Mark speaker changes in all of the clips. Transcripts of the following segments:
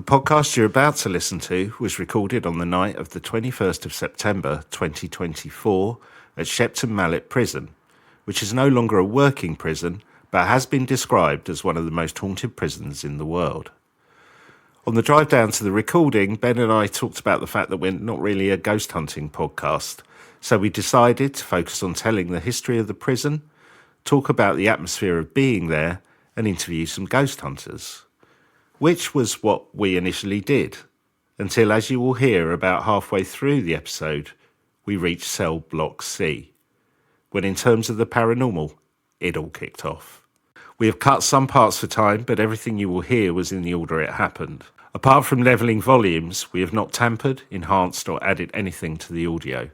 Speaker 1: podcast you're about to listen to was recorded on the night of the 21st of September 2024 at Shepton Mallet prison, which is no longer a working prison, but has been described as one of the most haunted prisons in the world. On the drive down to the recording, Ben and I talked about the fact that we're not really a ghost hunting podcast, so we decided to focus on telling the history of the prison, talk about the atmosphere of being there, and interview some ghost hunters. Which was what we initially did, until, as you will hear about halfway through the episode, we reached cell block C, when in terms of the paranormal, it all kicked off. We have cut some parts for time, but everything you will hear was in the order it happened. Apart from levelling volumes, we have not tampered, enhanced or added anything to the audio.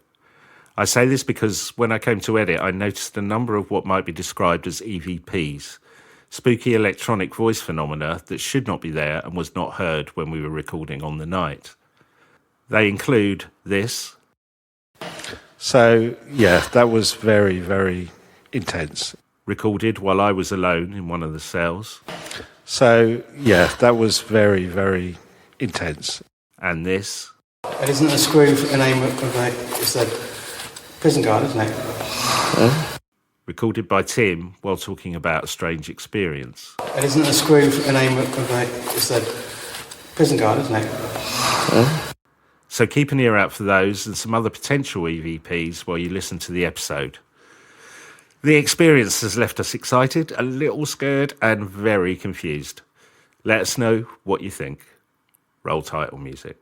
Speaker 1: I say this because when I came to edit, I noticed a number of what might be described as EVPs, spooky electronic voice phenomena that should not be there and was not heard when we were recording on the night. They include this. So, yeah, that was very, very intense. Recorded while I was alone in one of the cells. So, yeah, that was very, very intense. And this.
Speaker 2: It isn't a screw for the name of it's a prison guard, isn't it?
Speaker 1: Recorded by Tim while talking about a strange experience.
Speaker 2: It isn't a screw for the name of it's a prison guard, isn't it?
Speaker 1: So keep an ear out for those and some other potential EVPs while you listen to the episode. The experience has left us excited, a little scared, and very confused. Let us know what you think. Roll title music.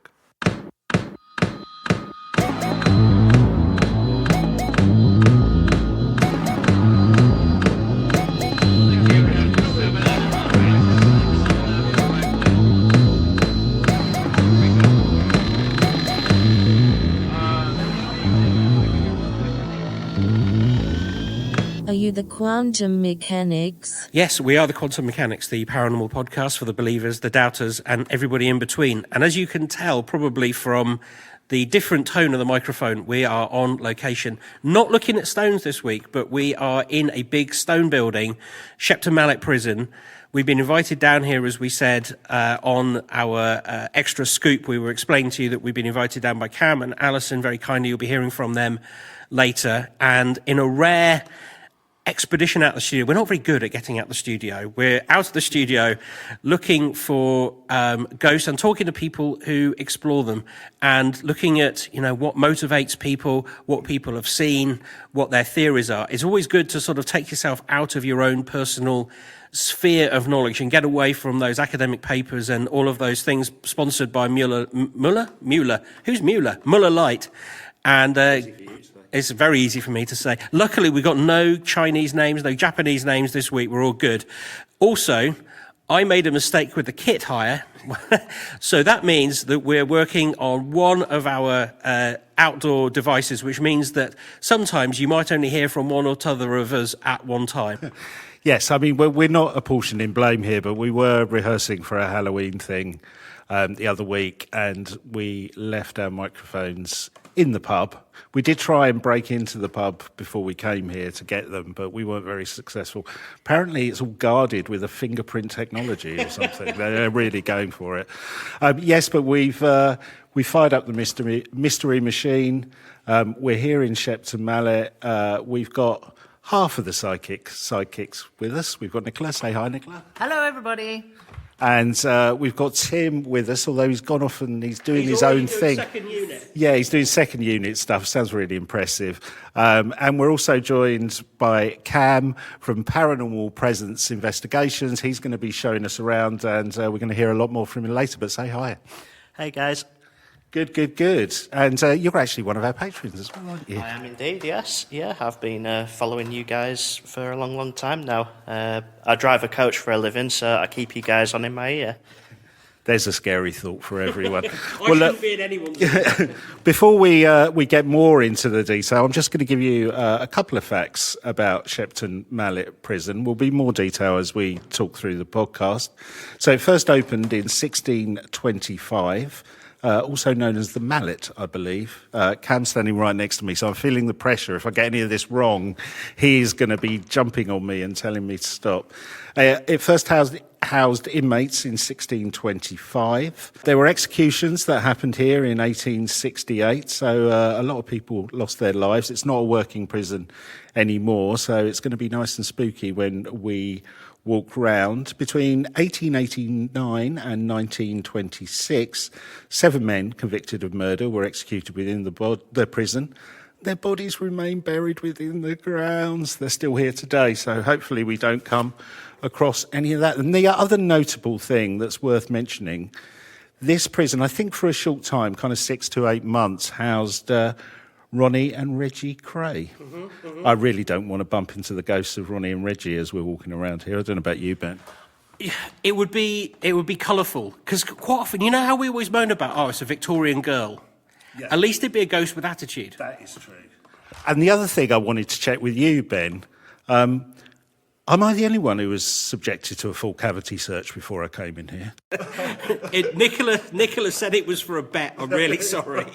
Speaker 3: Are you the quantum mechanics?
Speaker 4: Yes, we are the Quantum Mechanics, the paranormal podcast for the believers, the doubters, and everybody in between. And as you can tell, probably from the different tone of the microphone, we are on location. Not looking at stones this week, but we are in a big stone building, Shepton Mallet prison. We've been invited down here, as we said, on our extra scoop. We were explaining to you that we've been invited down by Cam and Alison. Very kindly, you'll be hearing from them later. And in a rare expedition out the studio. We're not very good at getting out the studio. We're out of the studio looking for ghosts and talking to people who explore them and looking at, what motivates people, what people have seen, what their theories are. It's always good to sort of take yourself out of your own personal sphere of knowledge and get away from those academic papers and all of those things sponsored by Mueller? Who's Mueller? Mueller Light. And it's very easy for me to say. Luckily, we got no Chinese names, no Japanese names this week. We're all good. Also, I made a mistake with the kit hire. So that means that we're working on one of our outdoor devices, which means that sometimes you might only hear from one or t'other of us at one time.
Speaker 1: Yes, I mean, we're not apportioning blame here, but we were rehearsing for a Halloween thing the other week, and we left our microphones in the pub. We did try and break into the pub before we came here to get them, but we weren't very successful. Apparently, it's all guarded with a fingerprint technology or something. They're really going for it. Yes, but we fired up the mystery machine. We're here in Shepton Mallet. We've got half of the sidekicks with us. We've got Nicola. Say hi, Nicola.
Speaker 5: Hello, everybody.
Speaker 1: And we've got Tim with us, although he's gone off and he's doing his own thing.
Speaker 4: Second unit.
Speaker 1: Yeah, he's doing second unit stuff. Sounds really impressive. And we're also joined by Cam from Paranormal Presence Investigations. He's going to be showing us around, and we're going to hear a lot more from him later. But say hi.
Speaker 6: Hey, guys.
Speaker 1: Good. And you're actually one of our patrons as well, aren't you?
Speaker 6: I am indeed, yes. Yeah, I've been following you guys for a long, long time now. I drive a coach for a living, so I keep you guys on in my ear.
Speaker 1: There's a scary thought for everyone.
Speaker 4: Shouldn't be in anyone's
Speaker 1: Before we get more into the detail, I'm just going to give you a couple of facts about Shepton Mallet Prison. Will be more detail as we talk through the podcast. So it first opened in 1625. Also known as the Mallet, I believe. Cam's standing right next to me, so I'm feeling the pressure. If I get any of this wrong, he's going to be jumping on me and telling me to stop. It first housed housed inmates in 1625. There were executions that happened here in 1868, so a lot of people lost their lives. It's not a working prison anymore, so it's going to be nice and spooky when we walk round. Between 1889 and 1926, 7 men convicted of murder were executed within the prison. Their bodies remain buried within the grounds. They're still here today, so hopefully we don't come across any of that. And the other notable thing that's worth mentioning, this prison, I think for a short time, kind of 6 to 8 months, housed Ronnie and Reggie Cray. I really don't want to bump into the ghosts of Ronnie and Reggie as we're walking around here. I don't know about you, Ben.
Speaker 4: It would be colourful, because quite often, you know how we always moan about, it's a Victorian girl. Yeah. At least it'd be a ghost with attitude.
Speaker 1: That is true. And the other thing I wanted to check with you, Ben, am I the only one who was subjected to a full cavity search before I came in here?
Speaker 4: Nicola said it was for a bet. I'm really sorry.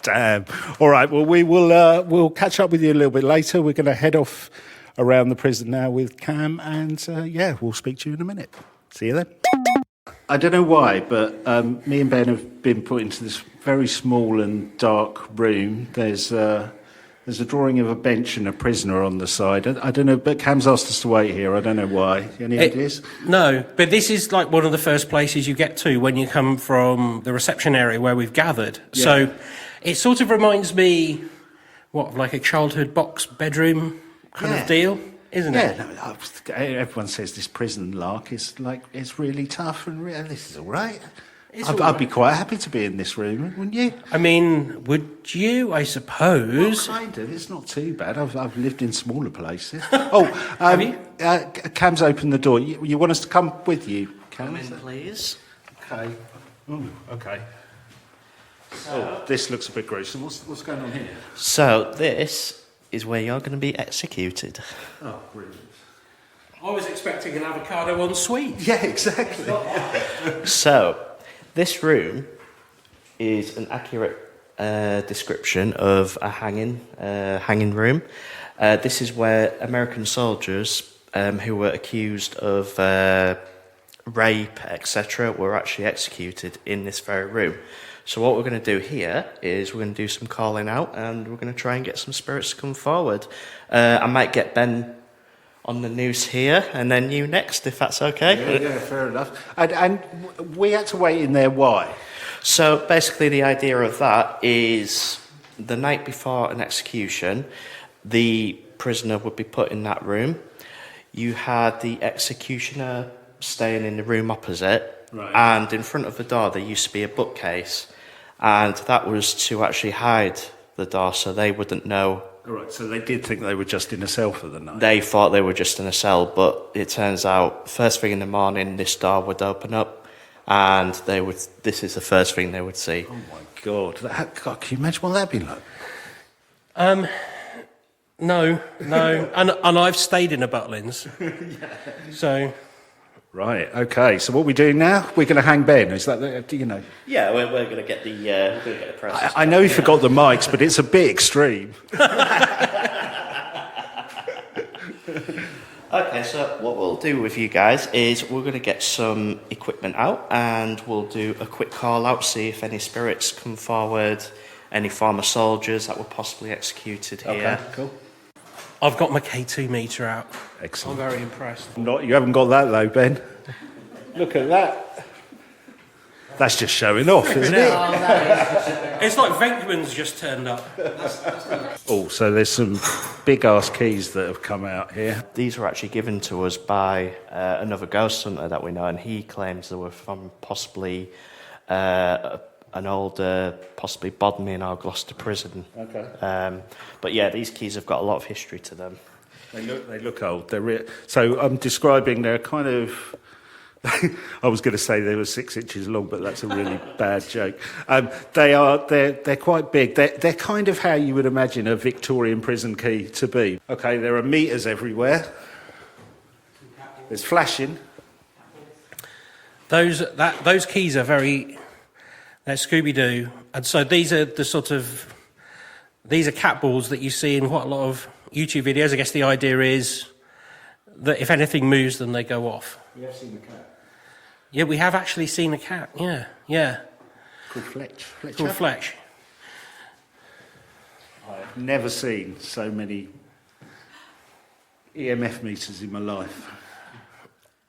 Speaker 1: Damn. All right, well, we'll catch up with you a little bit later. We're going to head off around the prison now with Cam, and we'll speak to you in a minute. See you then. I don't know why, but me and Ben have been put into this very small and dark room. There's a drawing of a bench and a prisoner on the side. I don't know, but Cam's asked us to wait here. I don't know why. Any ideas?
Speaker 4: No, but this is like one of the first places you get to when you come from the reception area where we've gathered. Yeah. So it sort of reminds me, like a childhood box bedroom kind of deal, isn't it?
Speaker 1: Yeah, everyone says this prison lark is it's really tough and this is all right. I'd be quite happy to be in this room, wouldn't you?
Speaker 4: I mean, would you? I suppose.
Speaker 1: Well, kind of. It's not too bad. I've lived in smaller places. Have you? Cam's opened the door. You want us to come with you, Cam?
Speaker 6: Come in, please.
Speaker 1: Okay. Oh, okay. So, this looks a bit gruesome. What's going on here?
Speaker 6: So this is where you're going to be executed.
Speaker 1: Oh, brilliant.
Speaker 4: I was expecting an avocado on sweet.
Speaker 1: Yeah, exactly.
Speaker 6: So, this room is an accurate description of a hanging room. This is where American soldiers who were accused of rape, etc., were actually executed in this very room. So what we're going to do here is we're going to do some calling out, and we're going to try and get some spirits to come forward. I might get Ben on the noose here, and then you next, if that's okay.
Speaker 1: Yeah, fair enough. And we had to wait in there, why?
Speaker 6: So basically the idea of that is the night before an execution, the prisoner would be put in that room. You had the executioner staying in the room opposite, right. And in front of the door there used to be a bookcase, and that was to actually hide the door so they wouldn't know.
Speaker 1: All right, so they did think they were just in a cell for the night?
Speaker 6: They thought they were just in a cell, but it turns out first thing in the morning this door would open up, and this is the first thing they would see.
Speaker 1: Oh my God, God, can you imagine what that'd be like?
Speaker 4: No, and I've stayed in a Butlins, so...
Speaker 1: Right, okay, so what we do now, we're going to hang Ben, is that, you know?
Speaker 6: Yeah, we're going to get the process.
Speaker 1: I know he forgot the mics, but it's a bit extreme.
Speaker 6: Okay, so what we'll do with you guys is we're going to get some equipment out, and we'll do a quick call out, see if any spirits come forward, any former soldiers that were possibly executed here.
Speaker 1: Okay, cool.
Speaker 4: I've got my K2 meter out.
Speaker 1: Excellent.
Speaker 4: I'm very impressed.
Speaker 1: You haven't got that though, Ben. Look at that. That's just showing off, isn't it?
Speaker 4: It's like Venkman's just turned up.
Speaker 1: Oh, so there's some big-ass keys that have come out here.
Speaker 6: These were actually given to us by another ghost hunter that we know, and he claims they were from possibly an older, possibly Bodmin or Gloucester prison.
Speaker 1: Okay.
Speaker 6: But yeah, these keys have got a lot of history to them.
Speaker 1: They look old. So I'm describing, they're kind of... I was going to say they were 6 inches long, but that's a really bad joke. They're quite big. They're kind of how you would imagine a Victorian prison key to be. Okay, there are meters everywhere. There's flashing.
Speaker 4: Those keys are very... They're Scooby-Doo. And so these are cat balls that you see in quite a lot of YouTube videos. I guess the idea is that if anything moves, then they go off.
Speaker 1: We have seen the cat.
Speaker 4: Yeah, we have actually seen a cat. Yeah, yeah.
Speaker 1: Called Fletch.
Speaker 4: Called Fletch.
Speaker 1: I've never seen so many EMF meters in my life.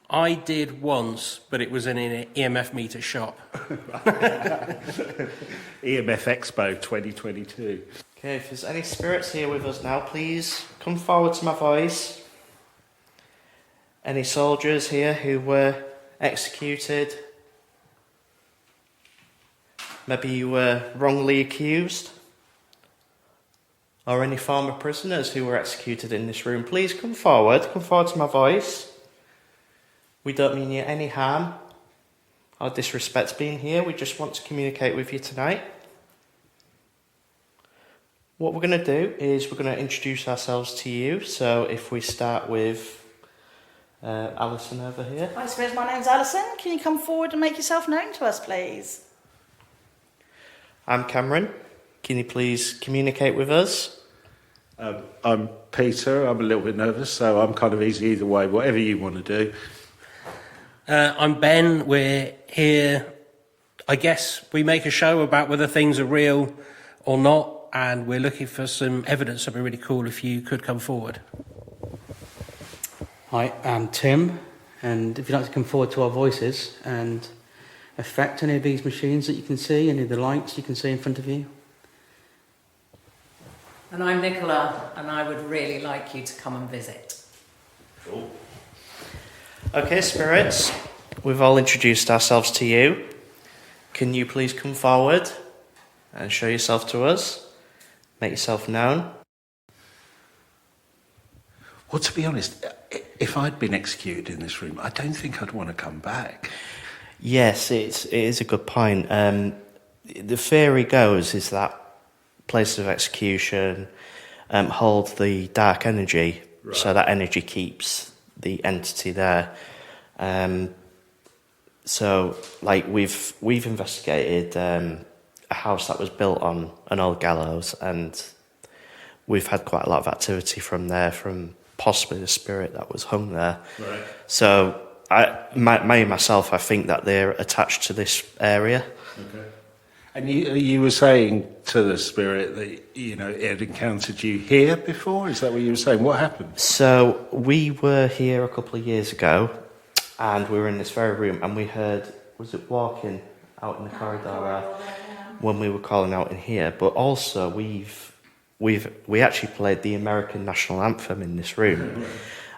Speaker 4: I did once, but it was in an EMF meter shop.
Speaker 1: EMF Expo 2022.
Speaker 6: Okay, if there's any spirits here with us now, please come forward to my voice. Any soldiers here who were executed? Maybe you were wrongly accused? Or any former prisoners who were executed in this room, please come forward to my voice. We don't mean you any harm or disrespect being here, we just want to communicate with you tonight. What we're going to do is we're going to introduce ourselves to you, so if we start with Alison over here.
Speaker 5: Hi, Spirits, my name's Alison. Can you come forward and make yourself known to us, please?
Speaker 6: I'm Cameron. Can you please communicate with us?
Speaker 1: I'm Peter. I'm a little bit nervous, so I'm kind of easy either way, whatever you want to do.
Speaker 4: I'm Ben. We're here. I guess we make a show about whether things are real or not, and we're looking for some evidence. That'd be really cool if you could come forward.
Speaker 2: Hi, I'm Tim, and if you'd like to come forward to our voices and affect any of these machines that you can see, any of the lights you can see in front of you.
Speaker 7: And I'm Nicola, and I would really like you to come and visit.
Speaker 6: Cool. Okay, spirits, we've all introduced ourselves to you. Can you please come forward and show yourself to us? Make yourself known.
Speaker 1: Well, to be honest, if I'd been executed in this room, I don't think I'd want to come back.
Speaker 6: Yes, it is a good point. The theory goes is that places of execution hold the dark energy, right. So that energy keeps the entity there. So, like we've investigated a house that was built on an old gallows, and we've had quite a lot of activity from there, from possibly the spirit that was hung there.
Speaker 1: Right.
Speaker 6: So, myself, I think that they're attached to this area.
Speaker 1: Okay. And you were saying to the spirit that, it had encountered you here before? Is that what you were saying? What happened?
Speaker 6: So we were here a couple of years ago, and we were in this very room, and we heard, was it walking out in the corridor when we were calling out in here? But also we actually played the American national anthem in this room,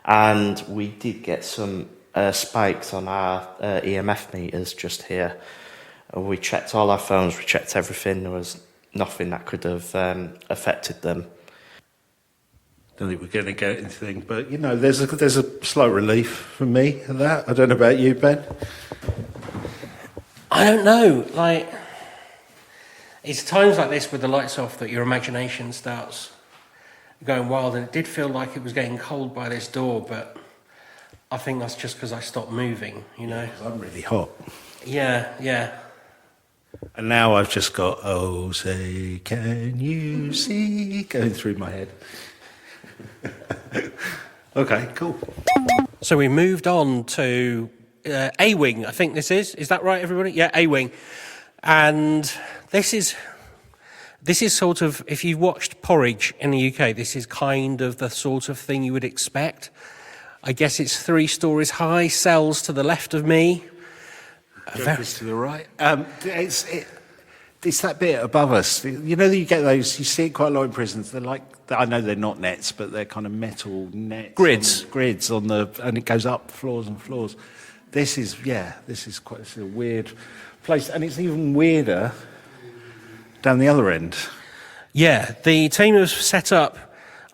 Speaker 6: and we did get some spikes on our EMF meters just here. We checked all our phones, we checked everything. There was nothing that could have affected them.
Speaker 1: Don't think we're going to get anything, but there's a slight relief for me of that. I don't know about you, Ben.
Speaker 4: I don't know. Like, it's times like this with the lights off that your imagination starts going wild, and it did feel like it was getting cold by this door, but I think that's just because I stopped moving.
Speaker 1: I'm really hot.
Speaker 4: Yeah.
Speaker 1: And now I've just got, oh, say, can you see, going through my head. Okay, cool.
Speaker 4: So we moved on to A-Wing, I think this is. Is that right, everybody? Yeah, A-Wing. And this is sort of, if you've watched Porridge in the UK, this is kind of the sort of thing you would expect. I guess it's 3 stories high, cells to the left of me.
Speaker 1: Jokers to the right. It's that bit above us. You get those, you see it quite a lot in prisons. They're like, I know they're not nets, but they're kind of metal nets. Grids on and it goes up floors and floors. This is quite a weird place. And it's even weirder down the other end.
Speaker 4: Yeah, the team was set up,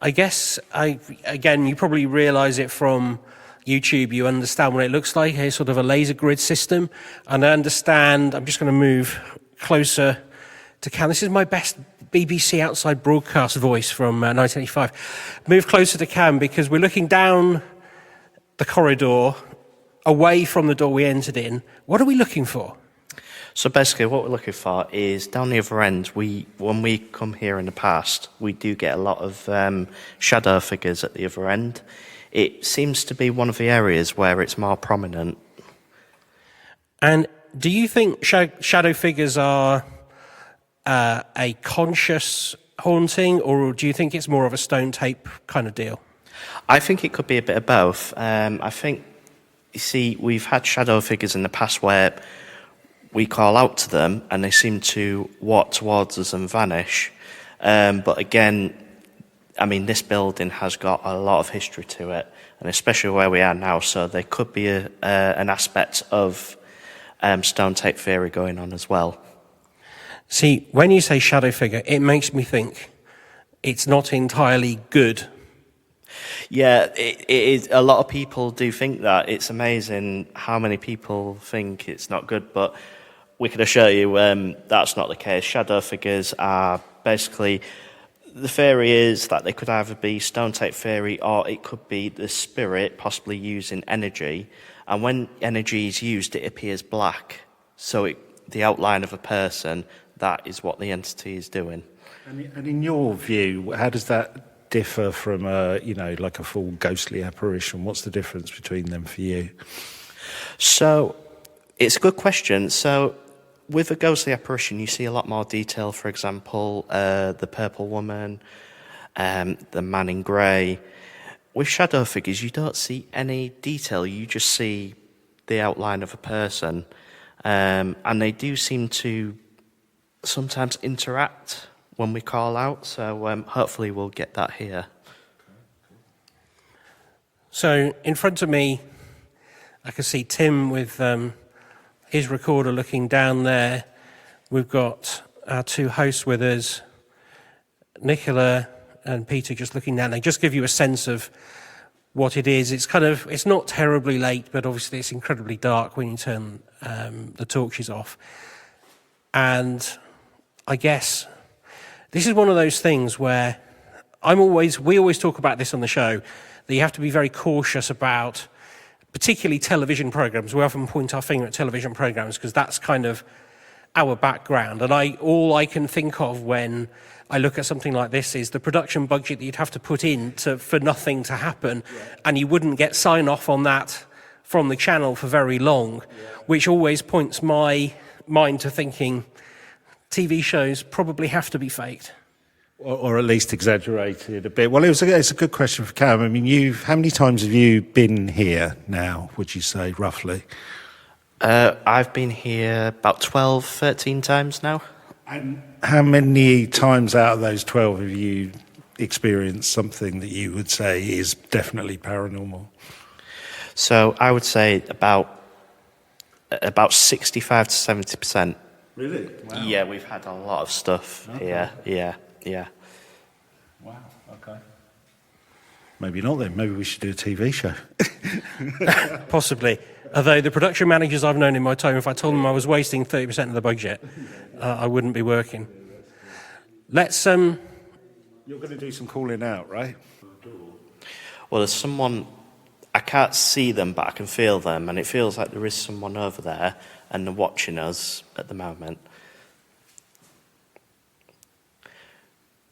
Speaker 4: I guess, again, you probably realise it from YouTube, you understand what it looks like. Here's sort of a laser grid system. And I understand, I'm just going to move closer to Cam. This is my best BBC outside broadcast voice from 1985. Move closer to Cam because we're looking down the corridor, away from the door we entered in. What are we looking for?
Speaker 6: So basically what we're looking for is down the other end, when we come here in the past, we do get a lot of shadow figures at the other end. It seems to be one of the areas where it's more prominent.
Speaker 4: And do you think shadow figures are a conscious haunting, or do you think it's more of a stone tape kind of deal?
Speaker 6: I think it could be a bit of both. I think, you see, we've had shadow figures in the past where we call out to them and they seem to walk towards us and vanish. But again, I mean, this building has got a lot of history to it, and especially where we are now, so there could be an aspect of stone tape theory going on as well.
Speaker 4: See, when you say shadow figure, it makes me think it's not entirely good.
Speaker 6: Yeah, it is. A lot of people do think that. It's amazing how many people think it's not good, but we can assure you that's not the case. Shadow figures are basically, the theory is that they could either be stone tape theory or it could be the spirit possibly using energy. And when energy is used, it appears black. So the outline of a person, that is what the entity is doing.
Speaker 1: And in your view, how does that differ from like a full ghostly apparition? What's the difference between them for you?
Speaker 6: So it's a good question. So with a ghostly apparition, you see a lot more detail. For example, the purple woman, the man in grey. With shadow figures, you don't see any detail. You just see the outline of a person. And they do seem to sometimes interact when we call out. So hopefully we'll get that here.
Speaker 4: So in front of me, I can see Tim with his recorder looking down there. We've got our two hosts with us, Nicola and Peter, just looking down there. Just give you a sense of what it is. It's not terribly late, but obviously it's incredibly dark when you turn the torches off. And I guess this is one of those things where we always talk about this on the show, that you have to be very cautious about, particularly television programs. We often point our finger at television programs because that's kind of our background. And all I can think of when I look at something like this is the production budget that you'd have to put in for nothing to happen, and you wouldn't get sign off on that from the channel for very long, which always points my mind to thinking TV shows probably have to be faked.
Speaker 1: Or at least exaggerated a bit. Well, it's a good question for Cam. I mean, how many times have you been here now, would you say, roughly?
Speaker 6: I've been here about 12, 13 times now.
Speaker 1: And how many times out of those 12 have you experienced something that you would say is definitely paranormal?
Speaker 6: So I would say about 65 to 70%.
Speaker 1: Really? Wow.
Speaker 6: Yeah, we've had a lot of stuff here. Yeah.
Speaker 1: Wow, okay. Maybe not then. Maybe we should do a TV show.
Speaker 4: Possibly. Although the production managers I've known in my time, if I told them I was wasting 30% of the budget, I wouldn't be working. Let's... You're
Speaker 1: going to do some calling out, right?
Speaker 6: Well, there's someone... I can't see them, but I can feel them, and it feels like there is someone over there, and they're watching us at the moment.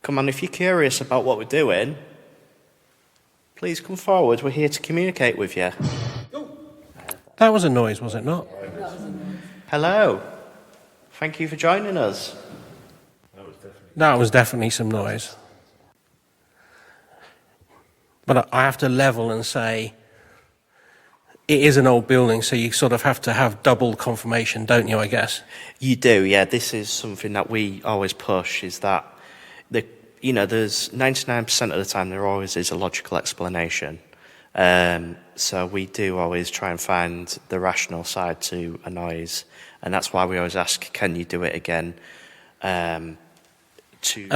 Speaker 6: Come on, if you're curious about what we're doing, please come forward. We're here to communicate with you.
Speaker 4: That was a noise, was it not?
Speaker 6: Hello. Thank you for joining us.
Speaker 4: That was definitely some noise. But I have to level and say, it is an old building, so you sort of have to have double confirmation, don't you, I guess?
Speaker 6: You do, yeah. This is something that we always push, is that there's 99% of the time there always is a logical explanation. So we do always try and find the rational side to a noise, and that's why we always ask, can you do it again? And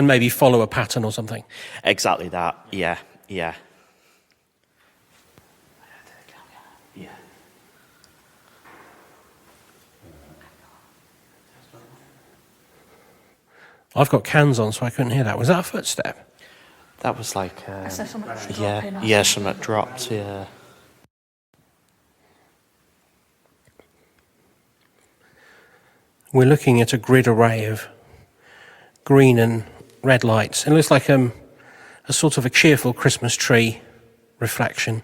Speaker 4: maybe follow a pattern or something.
Speaker 6: Exactly that, yeah.
Speaker 4: I've got cans on, so I couldn't hear that. Was that a footstep?
Speaker 6: That was like...
Speaker 5: Is there something dropping or
Speaker 6: yeah, something dropped, yeah.
Speaker 4: We're looking at a grid array of green and red lights. It looks like a sort of a cheerful Christmas tree reflection.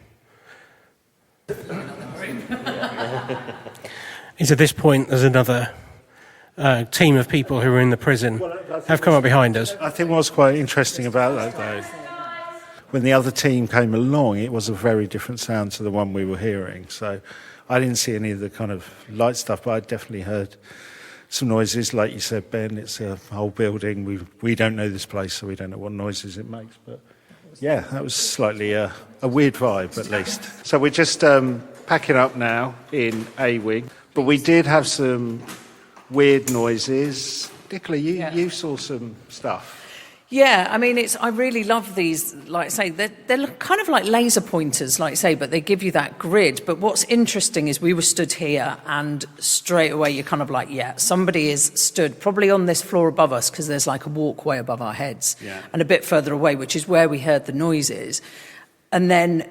Speaker 4: is at this point there's another team of people who are in the prison have come up behind us.
Speaker 1: I think what's quite interesting about that, though, when the other team came along, it was a very different sound to the one we were hearing. So I didn't see any of the kind of light stuff, but I definitely heard some noises. Like you said, Ben, it's a whole building. We don't know this place, so we don't know what noises it makes. But yeah, that was slightly a weird vibe, at least. So we're just packing up now in A Wing, but we did have some weird noises. Nicola, you saw some stuff.
Speaker 7: Yeah, I mean, I really love these, like I say, they're kind of like laser pointers, like I say, but they give you that grid. But what's interesting is we were stood here and straight away you're kind of like, yeah, somebody is stood probably on this floor above us because there's like a walkway above our heads and a bit further away, which is where we heard the noises. And then,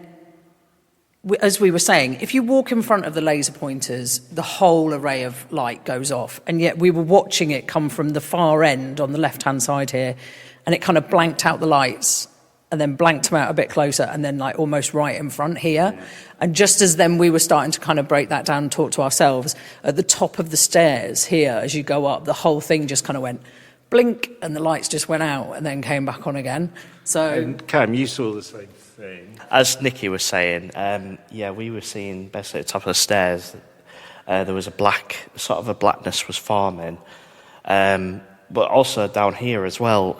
Speaker 7: as we were saying, if you walk in front of the laser pointers, the whole array of light goes off. And yet we were watching it come from the far end on the left-hand side here, and it kind of blanked out the lights and then blanked them out a bit closer and then like almost right in front here. And just as then we were starting to kind of break that down and talk to ourselves, at the top of the stairs here, as you go up, the whole thing just kind of went blink and the lights just went out and then came back on again. So,
Speaker 1: And Cam, you saw the same thing.
Speaker 6: As Nikki was saying, we were seeing basically at the top of the stairs, there was sort of a blackness was forming. But also down here as well,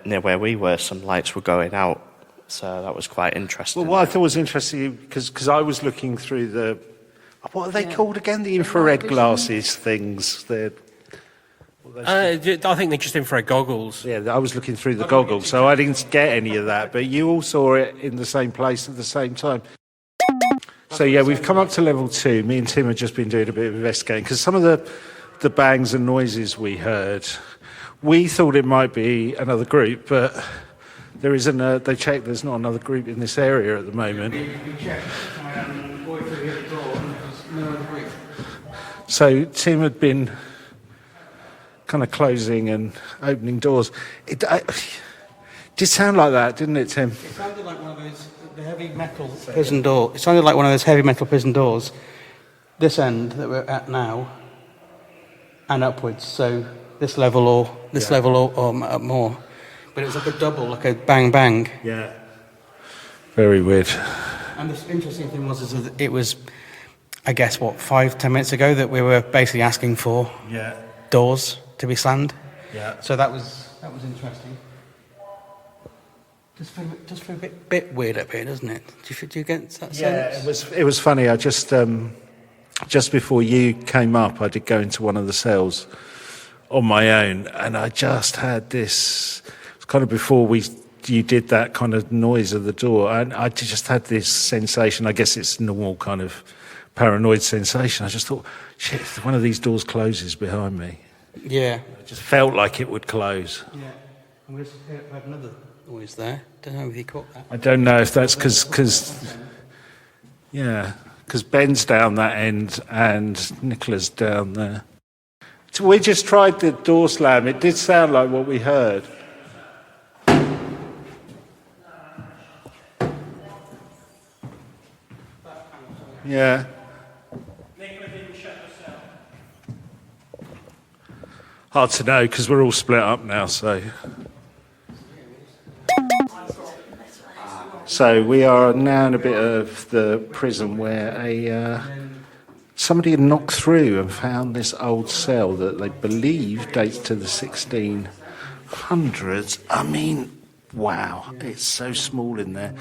Speaker 6: near where we were, some lights were going out. So that was quite interesting.
Speaker 1: Well, what I thought was interesting, because I was looking through what are they called again? The infrared glasses things.
Speaker 4: I think they're just infrared goggles.
Speaker 1: Yeah, I was looking through the goggles, so I didn't get any of that. But you all saw it in the same place at the same time. So yeah, we've come up to level 2. Me and Tim have just been doing a bit of investigating, because some of the bangs and noises we heard, we thought it might be another group, but there isn't. They checked. There's not another group in this area at the moment. So Tim had been kind of closing and opening doors. It did sound like that, didn't it, Tim?
Speaker 2: It sounded like one of those heavy metal prison door. It sounded like one of those heavy metal prison doors. This end that we're at now, and upwards. So this level or this level or up more. But it was like a double, like a bang bang.
Speaker 1: Yeah. Very weird.
Speaker 2: And the interesting thing was that it was, I guess, 5-10 minutes ago that we were basically asking for doors to be slammed.
Speaker 1: Yeah.
Speaker 2: So that was interesting. Just feel a bit weird up here, doesn't it? Do you get that sense?
Speaker 1: Yeah, it was funny. I just before you came up, I did go into one of the cells on my own, and I just had this. It was kind of before you did that kind of noise of the door, and I just had this sensation. I guess it's normal kind of paranoid sensation. I just thought, shit, if one of these doors closes behind me.
Speaker 2: Yeah.
Speaker 1: It just felt like it would close.
Speaker 2: Yeah. And we just had another noise there. Don't know if he caught that.
Speaker 1: I don't know if that's because Ben's down that end and Nicola's down there. So we just tried the door slam. It did sound like what we heard. Yeah.
Speaker 4: Nicola didn't shut us out.
Speaker 1: Hard to know because we're all split up now, so. So we are now in a bit of the prison where somebody had knocked through and found this old cell that they believe dates to the 1600s. I mean, wow, it's so small in there.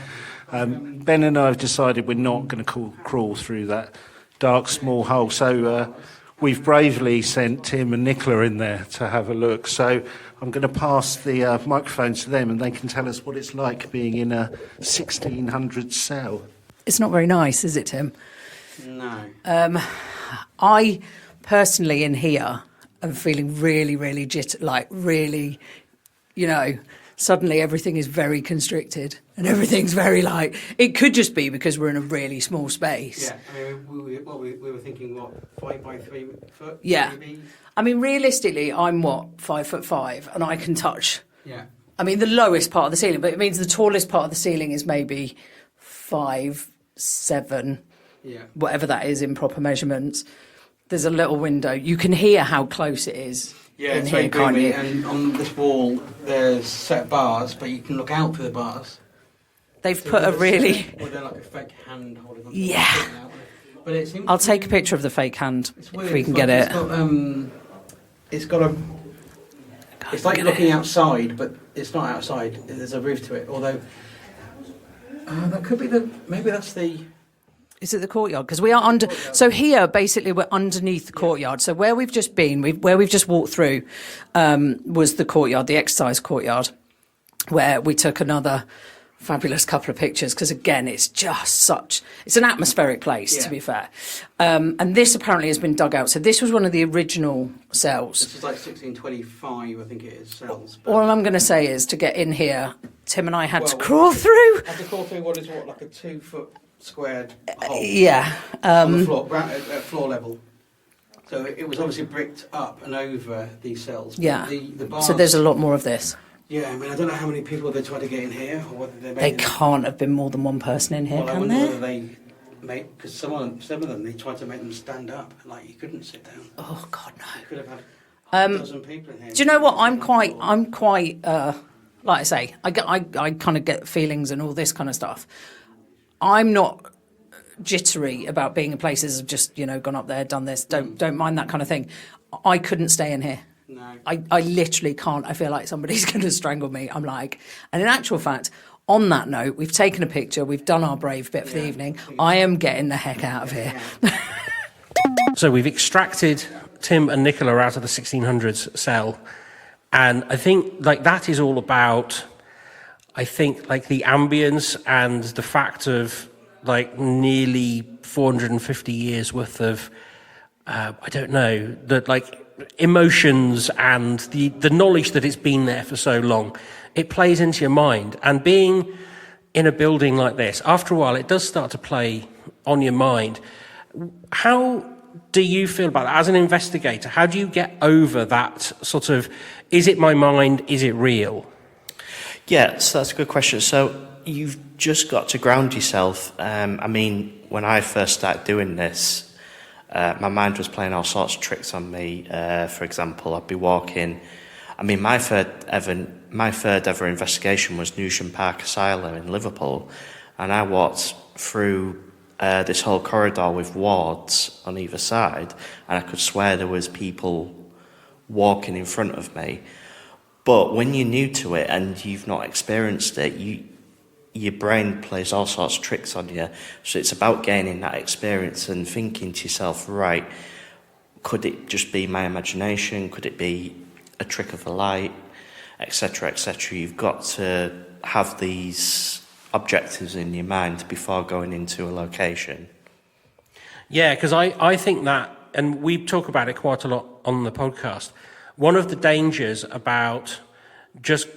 Speaker 1: Ben and I have decided we're not going to crawl through that dark, small hole. So we've bravely sent Tim and Nicola in there to have a look. So I'm going to pass the microphone to them and they can tell us what it's like being in a 1600 cell.
Speaker 7: It's not very nice, is it, Tim?
Speaker 2: No.
Speaker 7: I personally in here am feeling really, really really, suddenly everything is very constricted and everything's very it could just be because we're in a really small space.
Speaker 2: Yeah, I mean, we were thinking, 5 by 3 foot?
Speaker 7: Yeah.
Speaker 2: Maybe?
Speaker 7: I mean, realistically, I'm 5'5" and I can touch.
Speaker 2: Yeah.
Speaker 7: I mean, the lowest part of the ceiling, but it means the tallest part of the ceiling is maybe 5'7",
Speaker 2: Yeah.
Speaker 7: whatever that is in proper measurements. There's a little window. You can hear how close it is.
Speaker 2: Yeah,
Speaker 7: in
Speaker 2: it's
Speaker 7: here,
Speaker 2: very
Speaker 7: can't
Speaker 2: gloomy.
Speaker 7: you?
Speaker 2: And on this wall, there's set bars, but you can look out through the bars.
Speaker 7: They've
Speaker 2: So
Speaker 7: put a
Speaker 2: with
Speaker 7: really.
Speaker 2: Or they're like a fake hand holding on.
Speaker 7: Yeah.
Speaker 2: But it seems
Speaker 7: I'll take a picture of the fake hand
Speaker 2: it's
Speaker 7: if
Speaker 2: weird.
Speaker 7: we
Speaker 2: It's
Speaker 7: can
Speaker 2: like-
Speaker 7: get it.
Speaker 2: It's got a. It's like looking outside, but it's not outside. There's a roof to it. Although that could be maybe that's the.
Speaker 7: Is it the courtyard? Because we are under. So here, basically, we're underneath the courtyard. So where we've just been, where we've just walked through, was the courtyard, the exercise courtyard, where we took another fabulous couple of pictures. Because again, it's just it's an atmospheric place, to be fair. And this apparently has been dug out. So this was one of the original cells.
Speaker 2: This is like 1625, I think it is. Cells. But
Speaker 7: All I'm going to say is to get in here, Tim and I had to
Speaker 2: Well,
Speaker 7: crawl through.
Speaker 2: had to crawl through like a 2-foot squared hole
Speaker 7: Yeah.
Speaker 2: on the floor, at floor level. So it was obviously bricked up and over these cells. But
Speaker 7: Yeah.
Speaker 2: The bars,
Speaker 7: So there's a lot more of this.
Speaker 2: Yeah, I mean, I don't know how many people they tried to get in here, or whether they made
Speaker 7: They
Speaker 2: them-
Speaker 7: can't have been more than one person in here,
Speaker 2: Well, I
Speaker 7: can
Speaker 2: wonder
Speaker 7: there?
Speaker 2: whether they made, because some of them they tried to make them stand up, like you couldn't sit down.
Speaker 7: Oh God, no.
Speaker 2: You could have had a dozen people in here.
Speaker 7: Do you know what? I'm quite. Like I say, I kind of get feelings and all this kind of stuff. I'm not jittery about being in places of just gone up there, done this. Don't mind that kind of thing. I couldn't stay in here.
Speaker 2: No.
Speaker 7: I literally can't. I feel like somebody's going to strangle me. I'm like, and in actual fact, on that note, we've taken a picture. We've done our brave bit for the evening. I am getting the heck out of here.
Speaker 4: So we've extracted Tim and Nicola out of the 1600s cell, and I think like that is all about, I think like the ambience and the fact of like nearly 450 years worth of, I don't know, that like emotions and the knowledge that it's been there for so long. It plays into your mind, and being in a building like this, after a while, it does start to play on your mind. How do you feel about that as an investigator? How do you get over that sort of, is it my mind, is it real?
Speaker 6: Yeah, so that's a good question. So you've just got to ground yourself. I mean, when I first started doing this, my mind was playing all sorts of tricks on me. For example, I'd be walking. I mean, my third ever investigation was Newsham Park Asylum in Liverpool, and I walked through this whole corridor with wards on either side, and I could swear there was people walking in front of me. But when you're new to it and you've not experienced it, your brain plays all sorts of tricks on you. So it's about gaining that experience and thinking to yourself, right, could it just be my imagination? Could it be a trick of the light, etc., etc.? You've got to have these objectives in your mind before going into a location.
Speaker 4: Yeah, because I think that, and we talk about it quite a lot on the podcast, one of the dangers about just,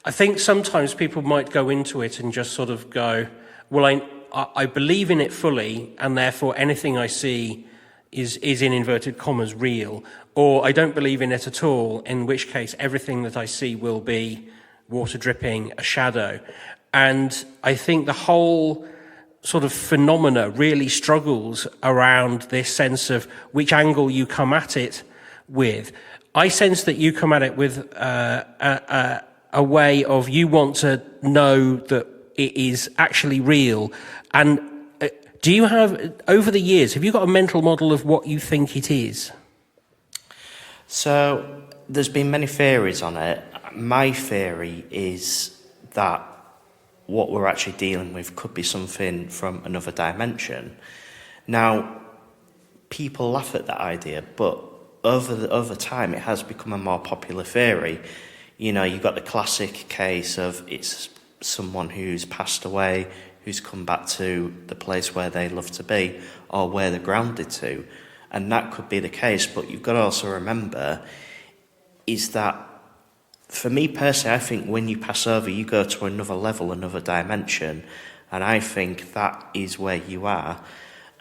Speaker 4: I think sometimes people might go into it and just sort of go, well, I believe in it fully, and therefore anything I see is in inverted commas real, or I don't believe in it at all, in which case everything that I see will be water dripping, a shadow. And I think the whole sort of phenomena really struggles around this sense of which angle you come at it with. I sense that you come at it with a way of you want to know that it is actually real. And do you have, over the years, have you got a mental model of what you think it is?
Speaker 6: So there's been many theories on it. My theory is that what we're actually dealing with could be something from another dimension. Now, people laugh at that idea, but over time it has become a more popular theory. You know, you've got the classic case of it's someone who's passed away, who's come back to the place where they love to be or where they're grounded to. And that could be the case, but you've got to also remember is that, for me personally, I think when you pass over, you go to another level, another dimension, and I think that is where you are,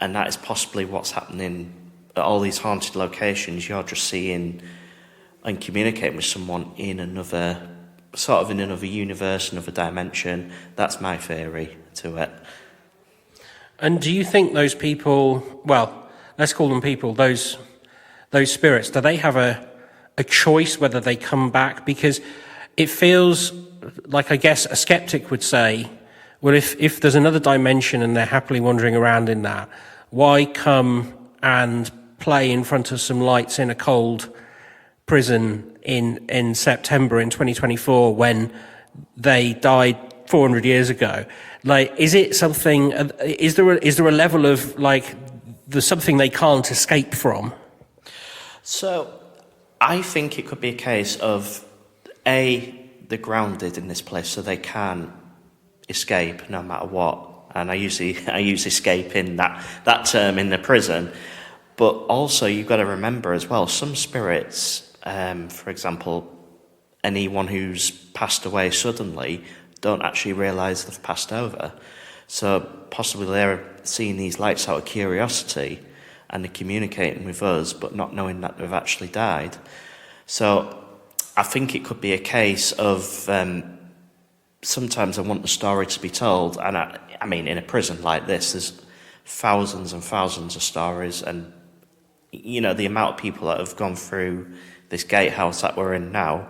Speaker 6: and that is possibly what's happening at all these haunted locations. You're just seeing and communicating with someone in another, sort of in another universe, another dimension. That's my theory to it.
Speaker 4: And do you think those people, well, let's call them people, those those spirits, do they have a choice whether they come back? Because it feels like, I guess, a skeptic would say, well, if there's another dimension and they're happily wandering around in that, why come and play in front of some lights in a cold prison in September in 2024 when they died 400 years ago? Like, is it something, is there a level of, like, there's something they can't escape from?
Speaker 6: So I think it could be a case of, they're grounded in this place so they can escape no matter what. And I use escape in that term in the prison. But also you've got to remember as well, some spirits, for example, anyone who's passed away suddenly don't actually realise they've passed over. So possibly they're seeing these lights out of curiosity and they're communicating with us but not knowing that they've actually died. So I think it could be a case of sometimes I want the story to be told, and I mean, in a prison like this, there's thousands and thousands of stories, and you know, the amount of people that have gone through this gatehouse that we're in now,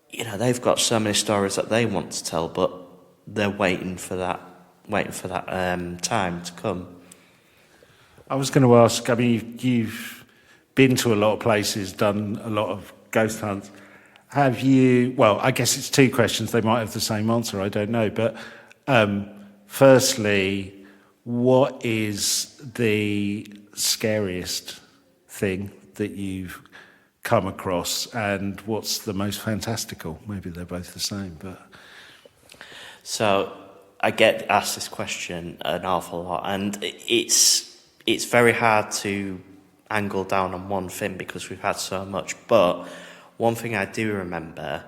Speaker 6: you know, they've got so many stories that they want to tell, but they're waiting for that time to come.
Speaker 1: I was going to ask, I mean, you've been to a lot of places, done a lot of ghost hunts. Have you, well, I guess it's two questions, they might have the same answer, I don't know, but firstly, what is the scariest thing that you've come across, and what's the most fantastical? Maybe they're both the same, but...
Speaker 6: So I get asked this question an awful lot, and it's very hard to angle down on one thing because we've had so much, but one thing I do remember,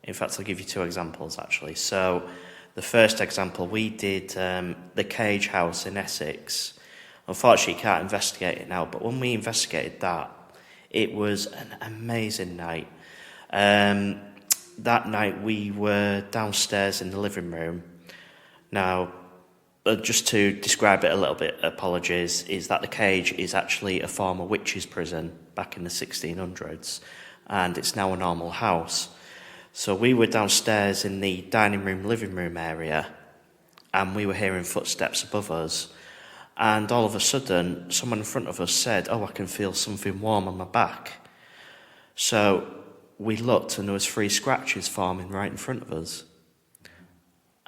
Speaker 6: in fact I'll give you two examples actually. So the first example, we did the Cage House in Essex. Unfortunately you can't investigate it now, but when we investigated that, it was an amazing night. That night we were downstairs in the living room. Now, just to describe it a little bit, apologies, is that the Cage is actually a former witches' prison back in the 1600s, and it's now a normal house. So we were downstairs in the dining room, living room area, and we were hearing footsteps above us. And all of a sudden, someone in front of us said, "Oh, I can feel something warm on my back." So we looked, and there was 3 scratches forming right in front of us.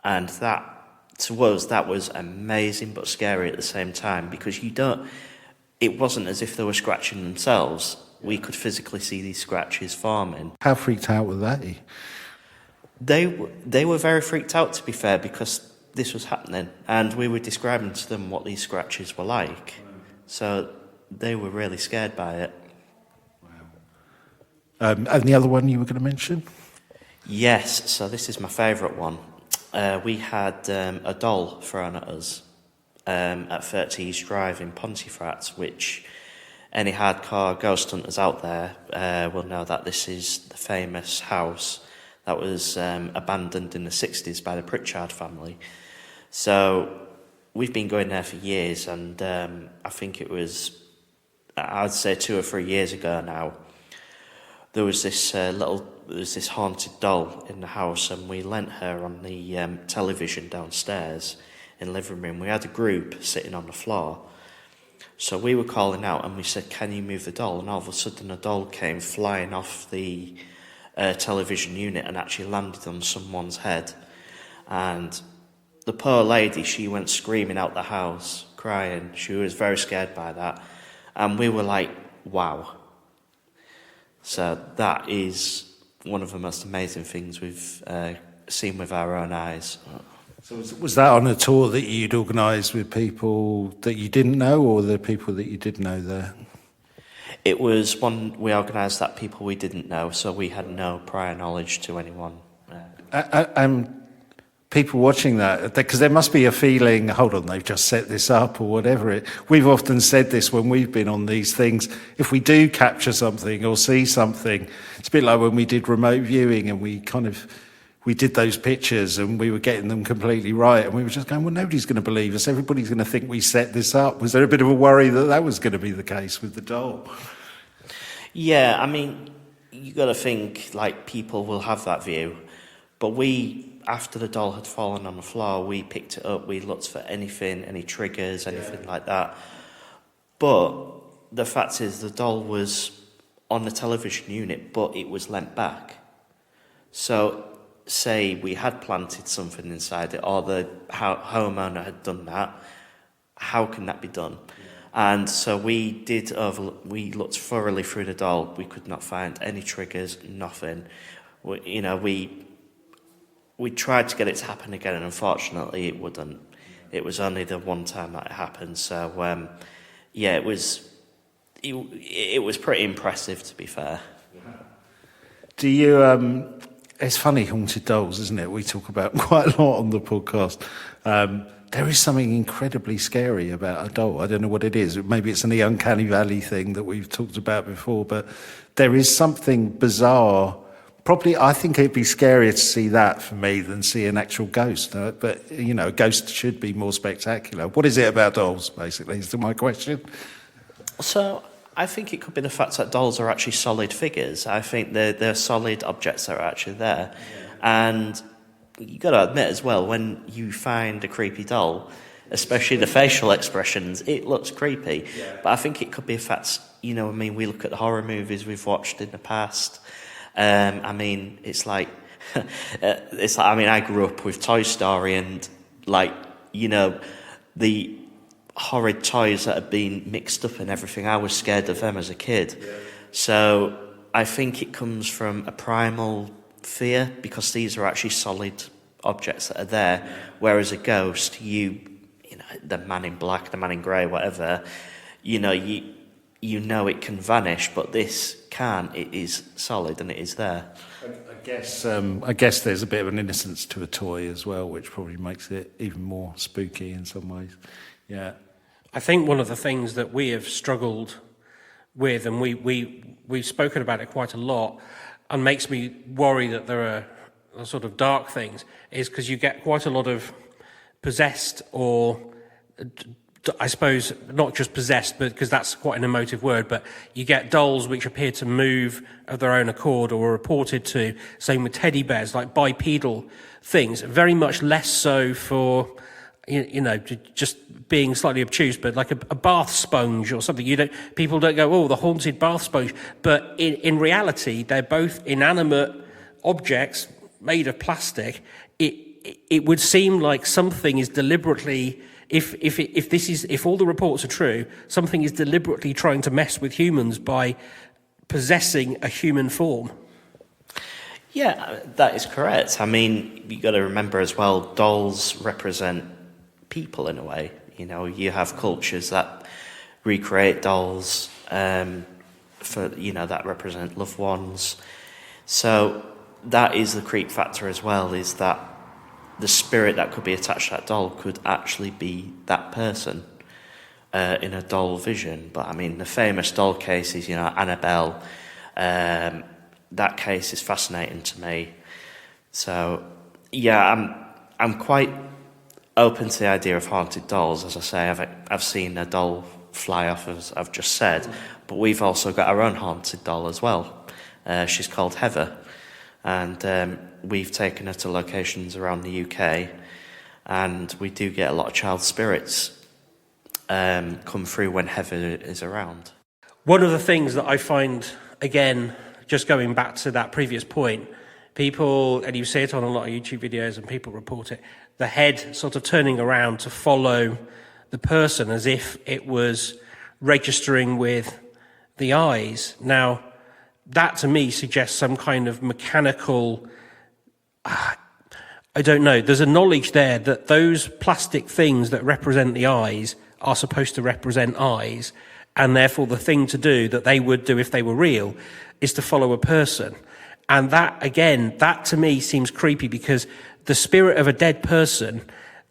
Speaker 6: And that, to us, that was amazing but scary at the same time, because it wasn't as if they were scratching themselves. We could physically see these scratches forming.
Speaker 1: How freaked out were they?
Speaker 6: They were very freaked out, to be fair, because this was happening, and we were describing to them what these scratches were like. So they were really scared by it.
Speaker 1: Wow. And the other one you were going to mention?
Speaker 6: Yes, so this is my favourite one. We had a doll thrown at us at 30 East Drive in Pontefract, which any hardcore ghost hunters out there will know that this is the famous house that was abandoned in the 60s by the Pritchard family. So we've been going there for years, and I think it was, I'd say 2 or 3 years ago now, there was this haunted doll in the house, and we lent her on the television downstairs in the living room. We had a group sitting on the floor. So we were calling out and we said, "Can you move the doll?" And all of a sudden a doll came flying off the television unit and actually landed on someone's head. And the poor lady, she went screaming out the house, crying. She was very scared by that. And we were like, wow. So that is one of the most amazing things we've seen with our own eyes.
Speaker 1: So was that on a tour that you'd organised with people that you didn't know, or the people that you did know there?
Speaker 6: It was one we organised that people we didn't know, so we had no prior knowledge to anyone.
Speaker 1: People watching that, because there must be a feeling, hold on, they've just set this up or whatever. We've often said this when we've been on these things. If we do capture something or see something, it's a bit like when we did remote viewing and we did those pictures and we were getting them completely right. And we were just going, well, nobody's going to believe us. Everybody's going to think we set this up. Was there a bit of a worry that that was going to be the case with the doll?
Speaker 6: Yeah, I mean, you got to think, like, people will have that view. But we, after the doll had fallen on the floor, we picked it up, we looked for anything, any triggers, anything like that. But the fact is, the doll was on the television unit, but it was leant back. So, say we had planted something inside it, or the homeowner had done that, how can that be done? And so we looked thoroughly through the doll. We could not find any triggers, nothing. We tried to get it to happen again, and unfortunately it wouldn't. It was only the one time that it happened. So, it was pretty impressive, to be fair.
Speaker 1: Do you... It's funny, haunted dolls, isn't it? We talk about quite a lot on the podcast. There is something incredibly scary about a doll. I don't know what it is. Maybe it's an uncanny valley thing that we've talked about before, but there is something bizarre. Probably, I think it'd be scarier to see that for me than see an actual ghost. But, a ghost should be more spectacular. What is it about dolls, basically, is my question.
Speaker 6: So, I think it could be the fact that dolls are actually solid figures. I think they're solid objects that are actually there. Yeah. And you got to admit as well, when you find a creepy doll, especially the facial expressions, it looks creepy. Yeah. But I think it could be a fact, we look at the horror movies we've watched in the past. It's like, I grew up with Toy Story and, the horrid toys that had been mixed up and everything. I was scared of them as a kid. Yeah. So I think it comes from a primal fear, because these are actually solid objects that are there, whereas a ghost, the man in black, the man in grey, whatever, it can vanish, but this can't. It is solid and it is there.
Speaker 1: I guess there's a bit of an innocence to a toy as well, which probably makes it even more spooky in some ways. Yeah.
Speaker 4: I think one of the things that we have struggled with, and we've spoken about it quite a lot, and makes me worry that there are sort of dark things, is because you get quite a lot of possessed, or I suppose not just possessed, but because that's quite an emotive word, but you get dolls which appear to move of their own accord or are reported to. Same with teddy bears, like bipedal things, very much less so for just being slightly obtuse, but like a bath sponge or something. People don't go, oh, the haunted bath sponge. But in reality, they're both inanimate objects made of plastic. It would seem like something is deliberately, if all the reports are true, something is deliberately trying to mess with humans by possessing a human form.
Speaker 6: Yeah, that is correct. You got to remember as well, dolls represent people in a way. You have cultures that recreate dolls for that represent loved ones. So that is the creep factor as well, is that the spirit that could be attached to that doll could actually be that person in a doll vision. But the famous doll cases, Annabelle, that case is fascinating to me. So yeah, I'm quite open to the idea of haunted dolls. As I say, I've seen a doll fly off, as I've just said, but we've also got our own haunted doll as well. She's called Heather, and we've taken her to locations around the UK, and we do get a lot of child spirits come through when Heather is around.
Speaker 4: One of the things that I find, again, just going back to that previous point, people, and you see it on a lot of YouTube videos and people report it, the head sort of turning around to follow the person as if it was registering with the eyes. Now, that to me suggests some kind of mechanical, I don't know, there's a knowledge there that those plastic things that represent the eyes are supposed to represent eyes, and therefore the thing to do that they would do if they were real is to follow a person. And that, again, that to me seems creepy, because the spirit of a dead person,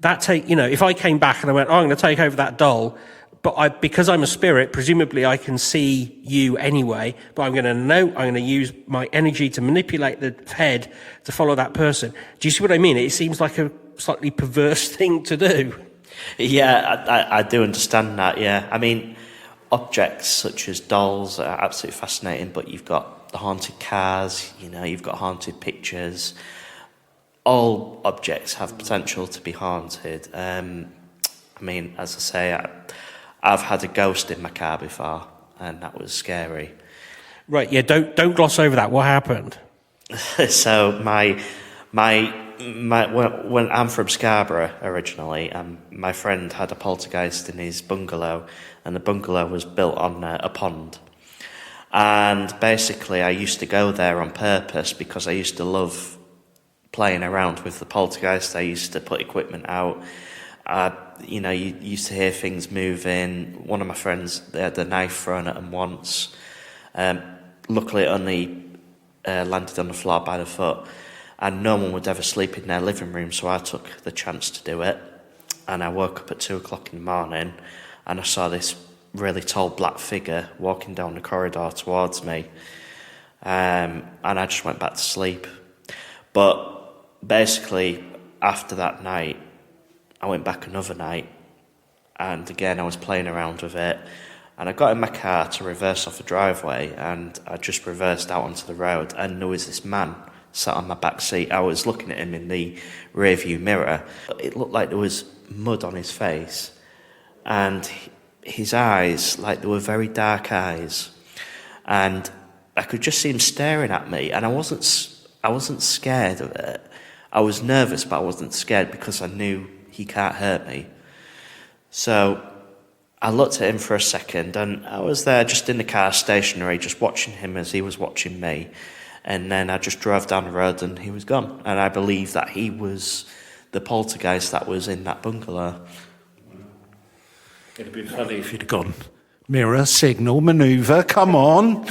Speaker 4: if I came back and I went, I'm going to take over that doll, but because I'm a spirit, presumably I can see you anyway, but I'm going to use my energy to manipulate the head to follow that person. Do you see what I mean? It seems like a slightly perverse thing to do.
Speaker 6: Yeah, I do understand that, yeah. objects such as dolls that are absolutely fascinating, but you've got the haunted cars, you've got haunted pictures. All objects have potential to be haunted. As I say, I've had a ghost in my car before, and that was scary.
Speaker 4: Right, yeah, don't gloss over that. What happened?
Speaker 6: So when I'm from Scarborough originally, my friend had a poltergeist in his bungalow, and the bungalow was built on a pond. And basically, I used to go there on purpose because I used to love playing around with the poltergeist. I used to put equipment out. You used to hear things moving. One of my friends, they had a knife thrown at them once. Luckily, it only landed on the floor by the foot, and no one would ever sleep in their living room, so I took the chance to do it. And I woke up at 2:00 in the morning, and I saw this really tall black figure walking down the corridor towards me, and I just went back to sleep. But basically, after that night, I went back another night, and again I was playing around with it, and I got in my car to reverse off the driveway, and I just reversed out onto the road, and there was this man sat on my back seat. I was looking at him in the rearview mirror. It looked like there was mud on his face, and his eyes, like they were very dark eyes, and I could just see him staring at me, and I wasn't scared of it. I was nervous, but I wasn't scared because I knew he can't hurt me. So I looked at him for a second, and I was there just in the car, stationary, just watching him as he was watching me. And then I just drove down the road, and he was gone. And I believe that he was the poltergeist that was in that bungalow.
Speaker 1: It'd have been funny if you'd have gone, mirror, signal, manoeuvre, come on.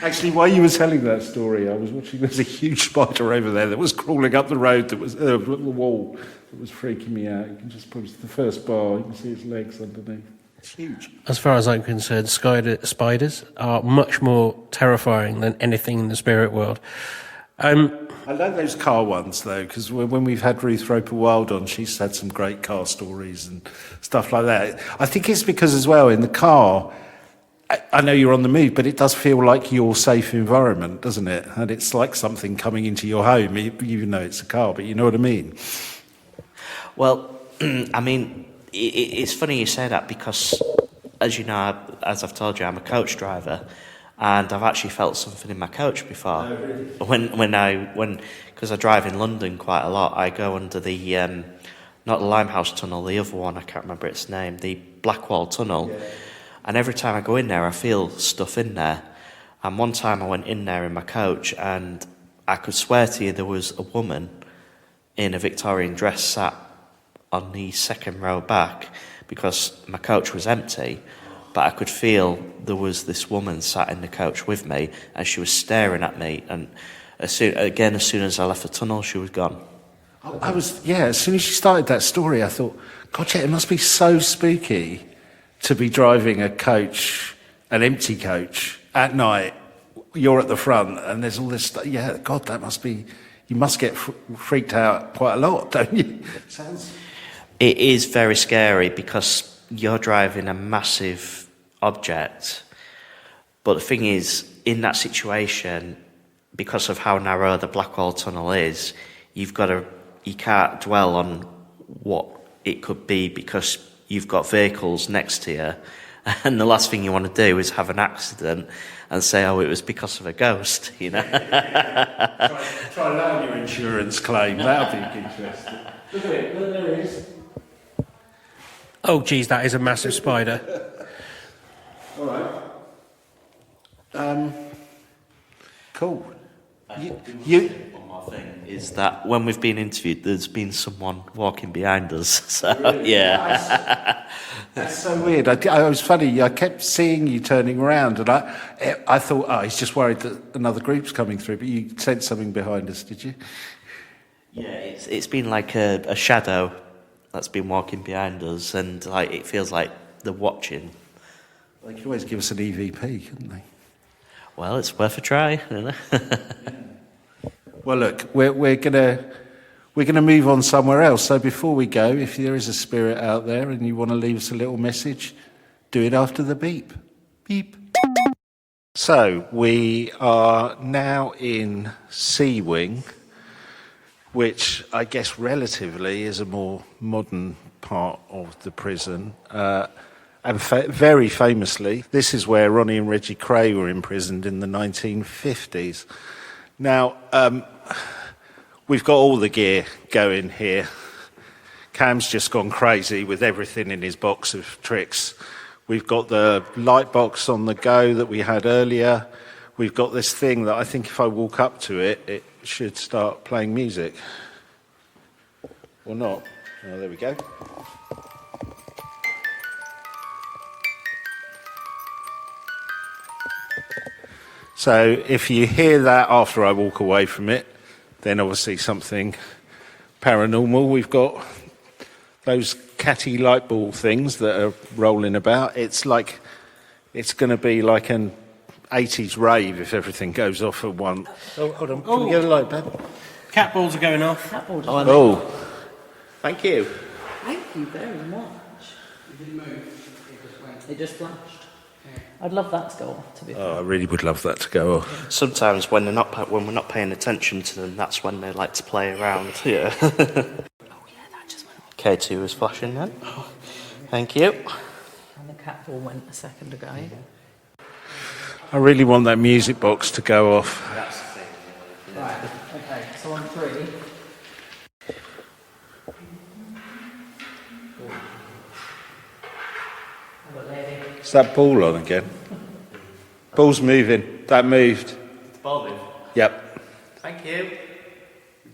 Speaker 1: Actually, while you were telling that story, I was watching, there's a huge spider over there that was crawling up the road, that was the wall, that was freaking me out. You can just put the first bar, you can see its legs underneath. It's huge.
Speaker 4: As far as I'm concerned, spiders are much more terrifying than anything in the spirit world.
Speaker 1: I like those car ones, though, because when we've had Ruth Roper Wild on, she's had some great car stories and stuff like that. I think it's because, as well, in the car, I know you're on the move, but it does feel like your safe environment, doesn't it? And it's like something coming into your home, even though it's a car, but you know what I mean?
Speaker 6: Well, I mean, it's funny you say that because, as you know, as I've told you, I'm a coach driver, and I've actually felt something in my coach before. Oh, really? Because I drive in London quite a lot, I go under the, not the Limehouse Tunnel, the other one, I can't remember its name, the Blackwall Tunnel. Yeah. And every time I go in there, I feel stuff in there. And one time I went in there in my coach, and I could swear to you there was a woman in a Victorian dress sat on the second row back, because my coach was empty, but I could feel there was this woman sat in the coach with me, and she was staring at me, and as soon as I left the tunnel, she was gone.
Speaker 1: As soon as you started that story, I thought, God, yeah, it must be so spooky to be driving a coach, an empty coach, at night. You're at the front, and there's all this stuff. Yeah, God, that must be, you must get freaked out quite a lot, don't you?
Speaker 6: It is very scary because you're driving a massive object. But the thing is, in that situation, because of how narrow the Blackwall Tunnel is, you can't dwell on what it could be because you've got vehicles next to you. And the last thing you want to do is have an accident and say, oh, it was because of a ghost, you know.
Speaker 1: Try that on your insurance claim. That'll be interesting. Look at it. Look, there it is.
Speaker 4: Oh, geez, that is a massive spider.
Speaker 1: All right. Cool.
Speaker 6: One more thing is that when we've been interviewed, there's been someone walking behind us. So, really? Yeah.
Speaker 1: That's so weird. I was funny. I kept seeing you turning around, and I thought, oh, he's just worried that another group's coming through. But you sensed something behind us, did you?
Speaker 6: Yeah, it's been like a shadow that's been walking behind us, and like it feels like they're watching.
Speaker 1: They could always give us an EVP, couldn't they?
Speaker 6: Well, it's worth a try, you know.
Speaker 1: Well, look, we're gonna move on somewhere else. So before we go, if there is a spirit out there and you want to leave us a little message, Do it after the beep. Beep. So we are now in C Wing, which I guess relatively is a more modern part of the prison. And very famously, this is where Ronnie and Reggie Kray were imprisoned in the 1950s. Now, we've got all the gear going here. Cam's just gone crazy with everything in his box of tricks. We've got the light box on the go that we had earlier. We've got this thing that I think if I walk up to it, it should start playing music. Or not. Oh, there we go. So if you hear that after I walk away from it, then obviously something paranormal. We've got those catty light ball things that are rolling about. It's going to be like an 80s rave if everything goes off at once.
Speaker 4: Oh, hold on. Can we go light, Dad? Cat balls are going off.
Speaker 7: Cat balls.
Speaker 6: Oh, thank you.
Speaker 7: Thank you very much.
Speaker 2: It didn't move. It just went.
Speaker 7: It just flashed. I'd love that to go off, to be fair.
Speaker 1: Oh, I really would love that to go off.
Speaker 6: Sometimes when we're not paying attention to them, that's when they like to play around. Yeah.
Speaker 7: Oh, yeah, that just went off.
Speaker 6: K2 is flashing then. Thank you.
Speaker 7: And the cat ball went a second ago.
Speaker 1: I really want that music box to go off.
Speaker 6: That's the thing.
Speaker 7: Right, okay, so on 3.
Speaker 1: Is that ball on again? Ball's moving. That moved.
Speaker 6: The ball moved.
Speaker 1: Yep,
Speaker 6: Thank you.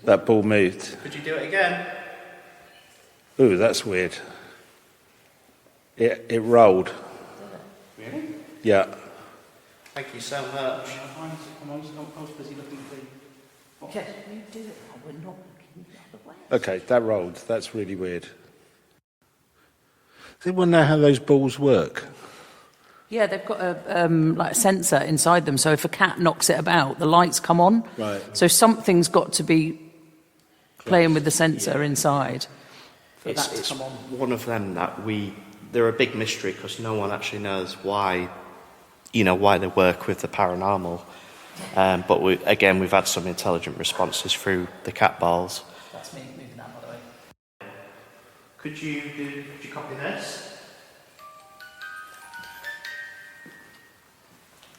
Speaker 1: that ball moved.
Speaker 6: Could you do it again?
Speaker 1: Ooh, that's weird. It rolled.
Speaker 6: Really?
Speaker 1: Yeah.
Speaker 6: Thank you so much.
Speaker 2: I was busy looking for the...
Speaker 7: Okay, you do it. Oh, we're not looking the other way.
Speaker 1: Okay, that rolled. That's really weird. Does anyone know how those balls work?
Speaker 7: Yeah, they've got a sensor inside them, so if a cat knocks it about, the lights come on.
Speaker 1: Right.
Speaker 7: So something's got to be playing with the sensor inside for that to come on.
Speaker 6: One of them that they're a big mystery because no one actually knows why they work with the paranormal. But we've had some intelligent responses through the cat balls.
Speaker 7: That's me moving that, by the way.
Speaker 6: Could you copy this?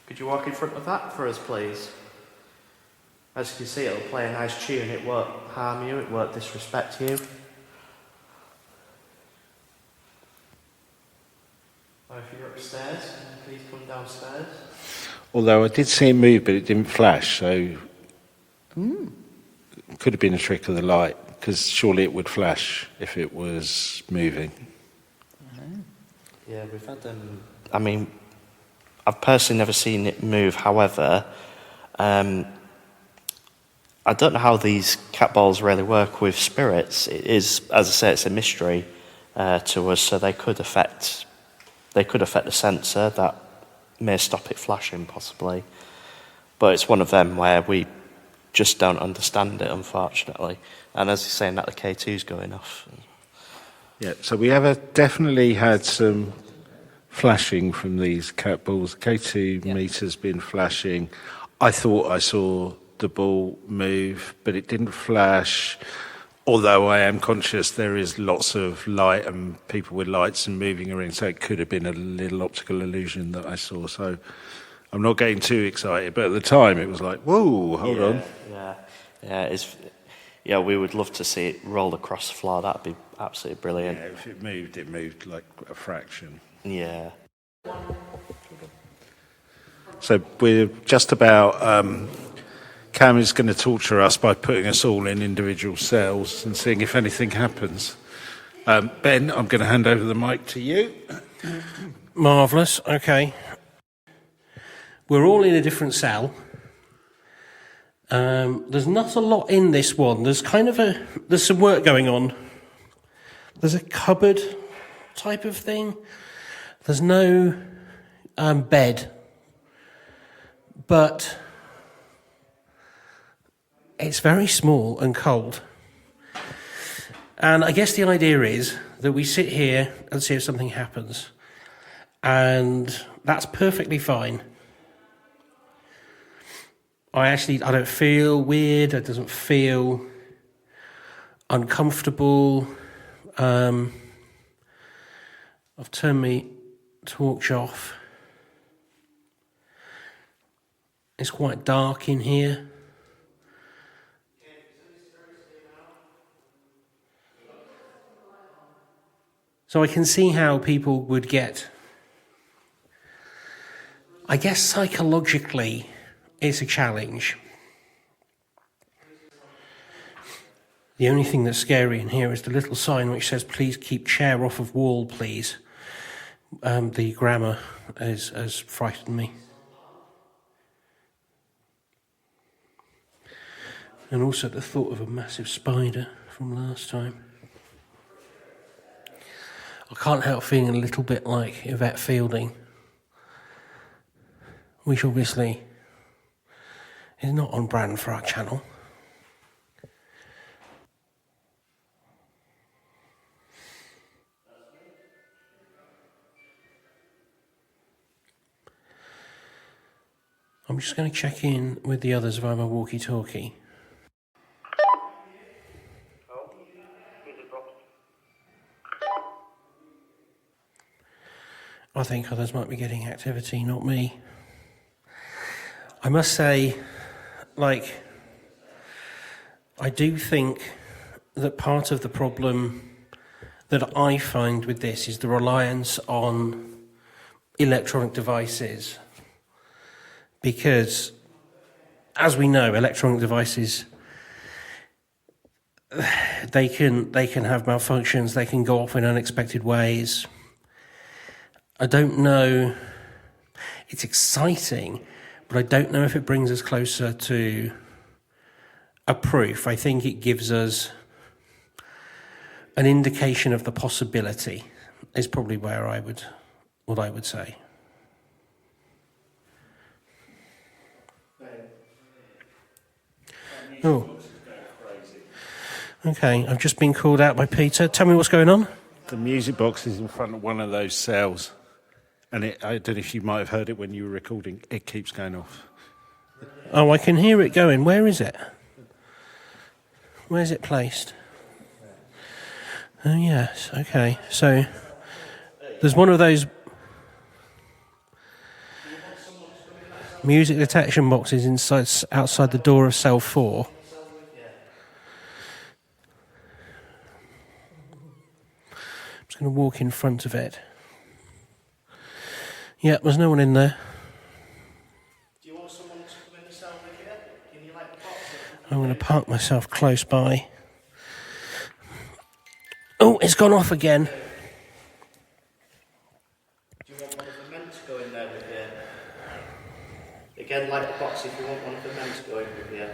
Speaker 6: Could you walk in front of that for us, please? As you can see, it'll play a nice tune. It won't harm you. It won't disrespect you. Or if you're upstairs, please come downstairs.
Speaker 1: Although I did see it move, but it didn't flash, so it could have been a trick of the light, because surely it would flash if it was moving.
Speaker 6: Yeah, we've had them. I mean, I've personally never seen it move. However, I don't know how these cat balls really work with spirits. It is, as I say, it's a mystery to us. So they could affect the sensor that may stop it flashing, possibly. But it's one of them where we just don't understand it, unfortunately. And as you're saying, that the K2's going off.
Speaker 1: Yeah, so we have definitely had some flashing from these cat balls. K2 meter's been flashing. I thought I saw the ball move, but it didn't flash. Although I am conscious there is lots of light and people with lights and moving around, so it could have been a little optical illusion that I saw. So I'm not getting too excited, but at the time it was like, whoa, hold on.
Speaker 6: Yeah, we would love to see it roll across the floor. That'd be absolutely brilliant.
Speaker 1: Yeah, if it moved like a fraction.
Speaker 6: Yeah.
Speaker 1: So we're just about... Cam is going to torture us by putting us all in individual cells and seeing if anything happens. Ben, I'm going to hand over the mic to you.
Speaker 4: Marvellous, okay. We're all in a different cell. There's not a lot in this one. There's some work going on. There's a cupboard type of thing. There's no bed. But it's very small and cold. And I guess the idea is that we sit here and see if something happens. and that's perfectly fine. I don't feel weird. It doesn't feel uncomfortable. I've turned my torch off. It's quite dark in here. So I can see how people would get, I guess psychologically, it's a challenge. The only thing that's scary in here is the little sign which says, please keep chair off of wall, please. The grammar has frightened me. And also the thought of a massive spider from last time. I can't help feeling a little bit like Yvette Fielding, which obviously is not on brand for our channel. I'm just going to check in with the others via my walkie-talkie. I think others might be getting activity, not me. I must say, I do think that part of the problem that I find with this is the reliance on electronic devices. Because, as we know, electronic devices, they can have malfunctions, they can go off in unexpected ways. I don't know, it's exciting, but I don't know if it brings us closer to a proof. I think it gives us an indication of the possibility, is probably what I would say. Oh. Okay, I've just been called out by Peter. Tell me what's going on.
Speaker 1: The music box is in front of one of those cells. And I don't know if you might have heard it when you were recording. It keeps going off.
Speaker 4: Oh, I can hear it going. Where is it? Where's it placed? Oh, yes. Okay. So there's one of those music detection boxes outside the door of cell 4. I'm just going to walk in front of it. Yeah, there's no one in there.
Speaker 6: Do you want someone to come in the cell with you? Can you like the box?
Speaker 4: I'm going to park myself close by. Oh, it's gone off again.
Speaker 6: Do you want one of the men to go in there with you? Again, like the box if you want one of the men to go in with you.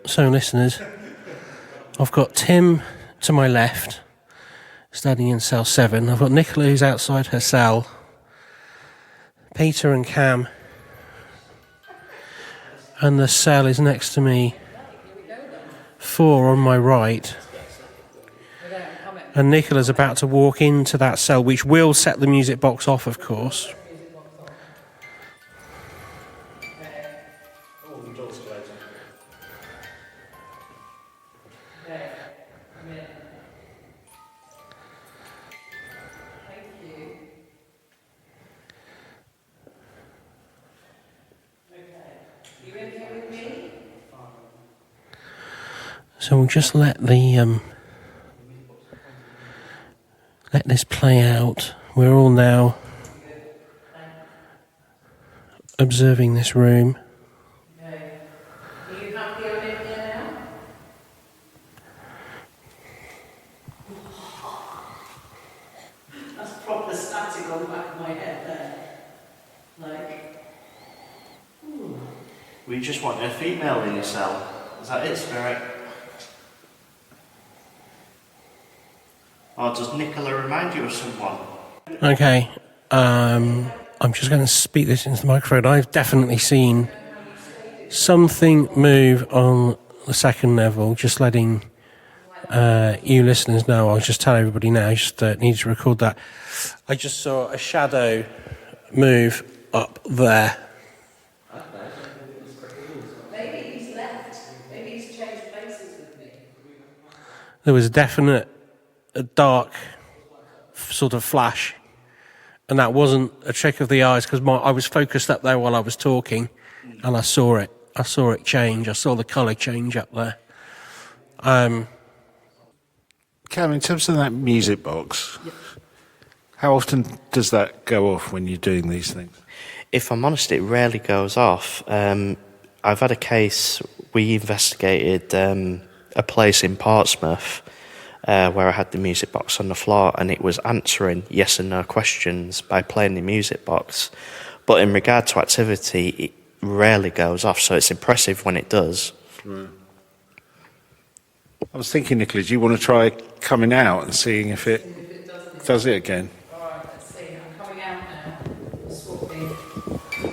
Speaker 4: So, listeners, I've got Tim to my left, standing in cell 7. I've got Nicola who's outside her cell, Peter and Cam, and the cell is next to me, 4 on my right. And Nicola's about to walk into that cell, which will set the music box off, of course. So we'll just let this play out. We're all now observing this room.
Speaker 7: Are you happy I'm in here now? That's proper static on the back of my head there.
Speaker 6: We just want a female in your cell. Is that it, Spirit? Or does Nicola remind you of someone?
Speaker 4: Okay, I'm just going to speak this into the microphone. I've definitely seen something move on the second level, just letting you listeners know, I'll just tell everybody now, just need to record that. I just saw a shadow move up there.
Speaker 7: Maybe he's left. Maybe he's changed places with me.
Speaker 4: There was a dark sort of flash, and that wasn't a trick of the eyes, because I was focused up there while I was talking, and I saw it change. I saw the colour change up there.
Speaker 1: Cam, in terms of that music box, how often does that go off when you're doing these things?
Speaker 6: If I'm honest, it rarely goes off. I've had a case, we investigated a place in Portsmouth where I had the music box on the floor, and it was answering yes and no questions by playing the music box. But in regard to activity, it rarely goes off, so it's impressive when it does.
Speaker 1: Right. I was thinking, Nicola, do you want to try coming out and seeing if it does it again?
Speaker 7: All right, let's see. I'm coming out now. Swapping.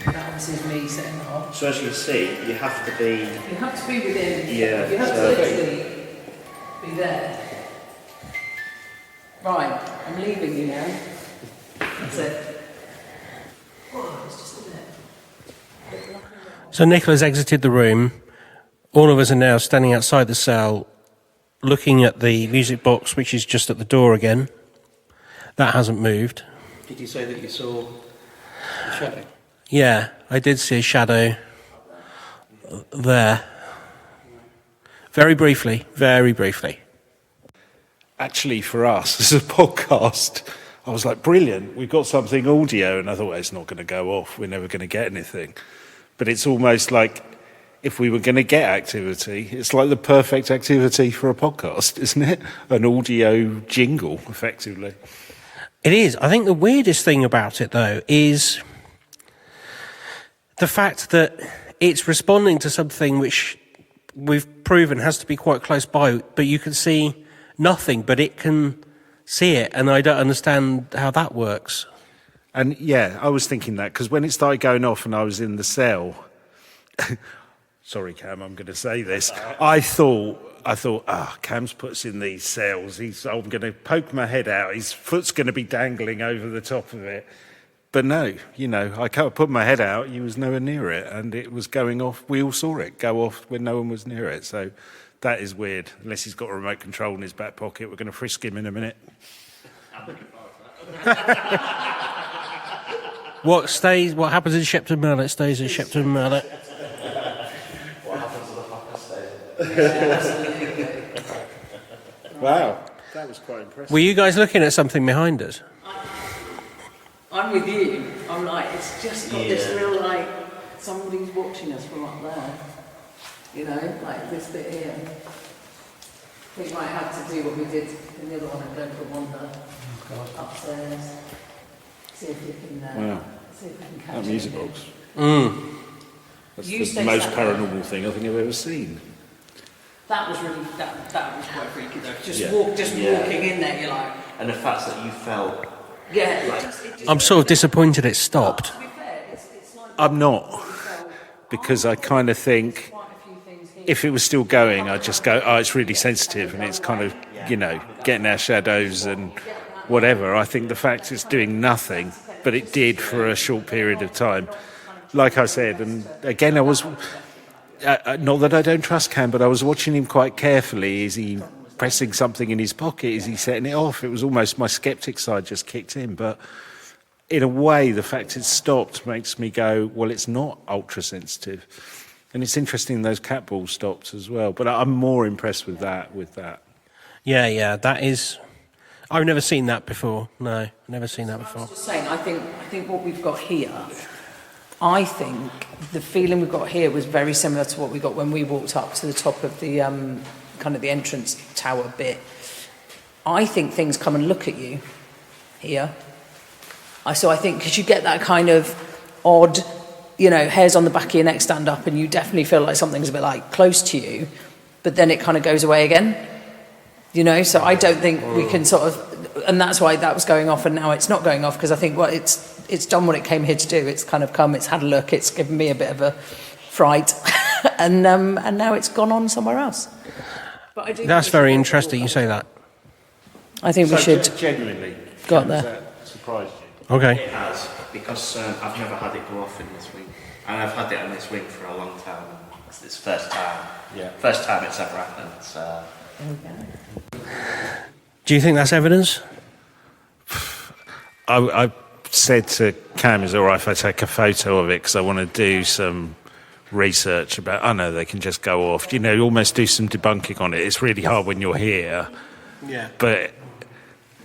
Speaker 7: That obviously is me setting it off.
Speaker 6: So as you can see, you have to be...
Speaker 7: You have to be within.
Speaker 6: Yeah,
Speaker 7: You have
Speaker 6: so-
Speaker 7: to literally be there. Right, I'm leaving you now. That's it. Oh, it's just a bit.
Speaker 4: So Nicola's exited the room. All of us are now standing outside the cell, looking at the music box, which is just at the door again. That hasn't moved.
Speaker 2: Did you say that you saw the shadow?
Speaker 4: Yeah, I did see a shadow there. Very briefly.
Speaker 1: Actually, for us, as a podcast, I was like, brilliant, we've got something audio, and I thought, well, it's not going to go off, we're never going to get anything. But it's almost like, if we were going to get activity, it's like the perfect activity for a podcast, isn't it? An audio jingle, effectively.
Speaker 4: It is. I think the weirdest thing about it, though, is the fact that it's responding to something which we've proven has to be quite close by, but you can see nothing, but it can see it, and I don't understand how that works.
Speaker 1: And yeah, I was thinking that, because when it started going off and I was in the cell... Sorry, Cam, I'm going to say this. I thought, Cam's put us in these cells. I'm going to poke my head out. His foot's going to be dangling over the top of it. But no, I can't put my head out. He was nowhere near it, and it was going off. We all saw it go off when no one was near it. So that is weird. Unless he's got a remote control in his back pocket, we're going to frisk him in a minute.
Speaker 4: What happens in Shepton Mallet stays in Shepton Mallet.
Speaker 1: Wow, that was quite impressive.
Speaker 4: Were you guys looking at something behind us?
Speaker 7: I'm with you. I'm like, it's just got this real, like, somebody's watching us from up there. Like this bit here. I think might have to do what we did in the other one and go for wander upstairs. See if we can, see if we can catch
Speaker 1: That music
Speaker 7: anything.
Speaker 1: box. That's
Speaker 7: You
Speaker 1: the
Speaker 7: stay
Speaker 1: most
Speaker 7: sat
Speaker 1: paranormal thing I think I've ever seen.
Speaker 7: That was really, that was quite freaky though. Just
Speaker 6: Yeah.
Speaker 7: walking in there, you're like,
Speaker 6: And the fact that you felt...
Speaker 7: yeah. It just
Speaker 4: I'm sort of disappointed it stopped.
Speaker 7: To be fair, it's like
Speaker 1: I'm not, because I kind of think
Speaker 7: quite a few things here.
Speaker 1: if it was still going, I'd just go, oh, it's really sensitive and it's kind of, getting our shadows and whatever. I think the fact it's doing nothing, but it did for a short period of time. Like I said, and again, I was, not that I don't trust Cam, but I was watching him quite carefully. Is he pressing something in his pocket? Is he setting it off? It was almost my sceptic side just kicked in, but in a way, the fact it stopped makes me go, well, it's not ultra sensitive. And it's interesting those cat balls stopped as well, but I'm more impressed with that.
Speaker 4: Yeah, that is... I've never seen that before. No, never seen that before.
Speaker 7: Just saying, I think what we've got here, I think the feeling we've got here was very similar to what we got when we walked up to the top of the kind of the entrance tower bit. I think things come and look at you here. So I think because you get that kind of odd, hairs on the back of your neck stand up, and you definitely feel like something's a bit like close to you, but then it kind of goes away again. So I don't think we can sort of, and that's why that was going off and now it's not going off, because I think it's done what it came here to do. It's kind of come, it's had a look, it's given me a bit of a fright, and now it's gone on somewhere else. But I do
Speaker 4: That's very interesting you say that.
Speaker 7: I think we should.
Speaker 1: Genuinely,
Speaker 7: Got
Speaker 1: has
Speaker 7: there.
Speaker 1: that surprised you?
Speaker 4: Okay.
Speaker 6: It has, because I've never had it go off in this wing. And I've had it on this wing for a long time. It's the first time.
Speaker 1: Yeah.
Speaker 6: First time it's ever happened. So.
Speaker 4: Do you think that's evidence?
Speaker 1: I said to Cam, is it all right if I take a photo of it because I want to do some research about, I know they can just go off, almost do some debunking on it. It's really hard when you're here.
Speaker 4: Yeah.
Speaker 1: But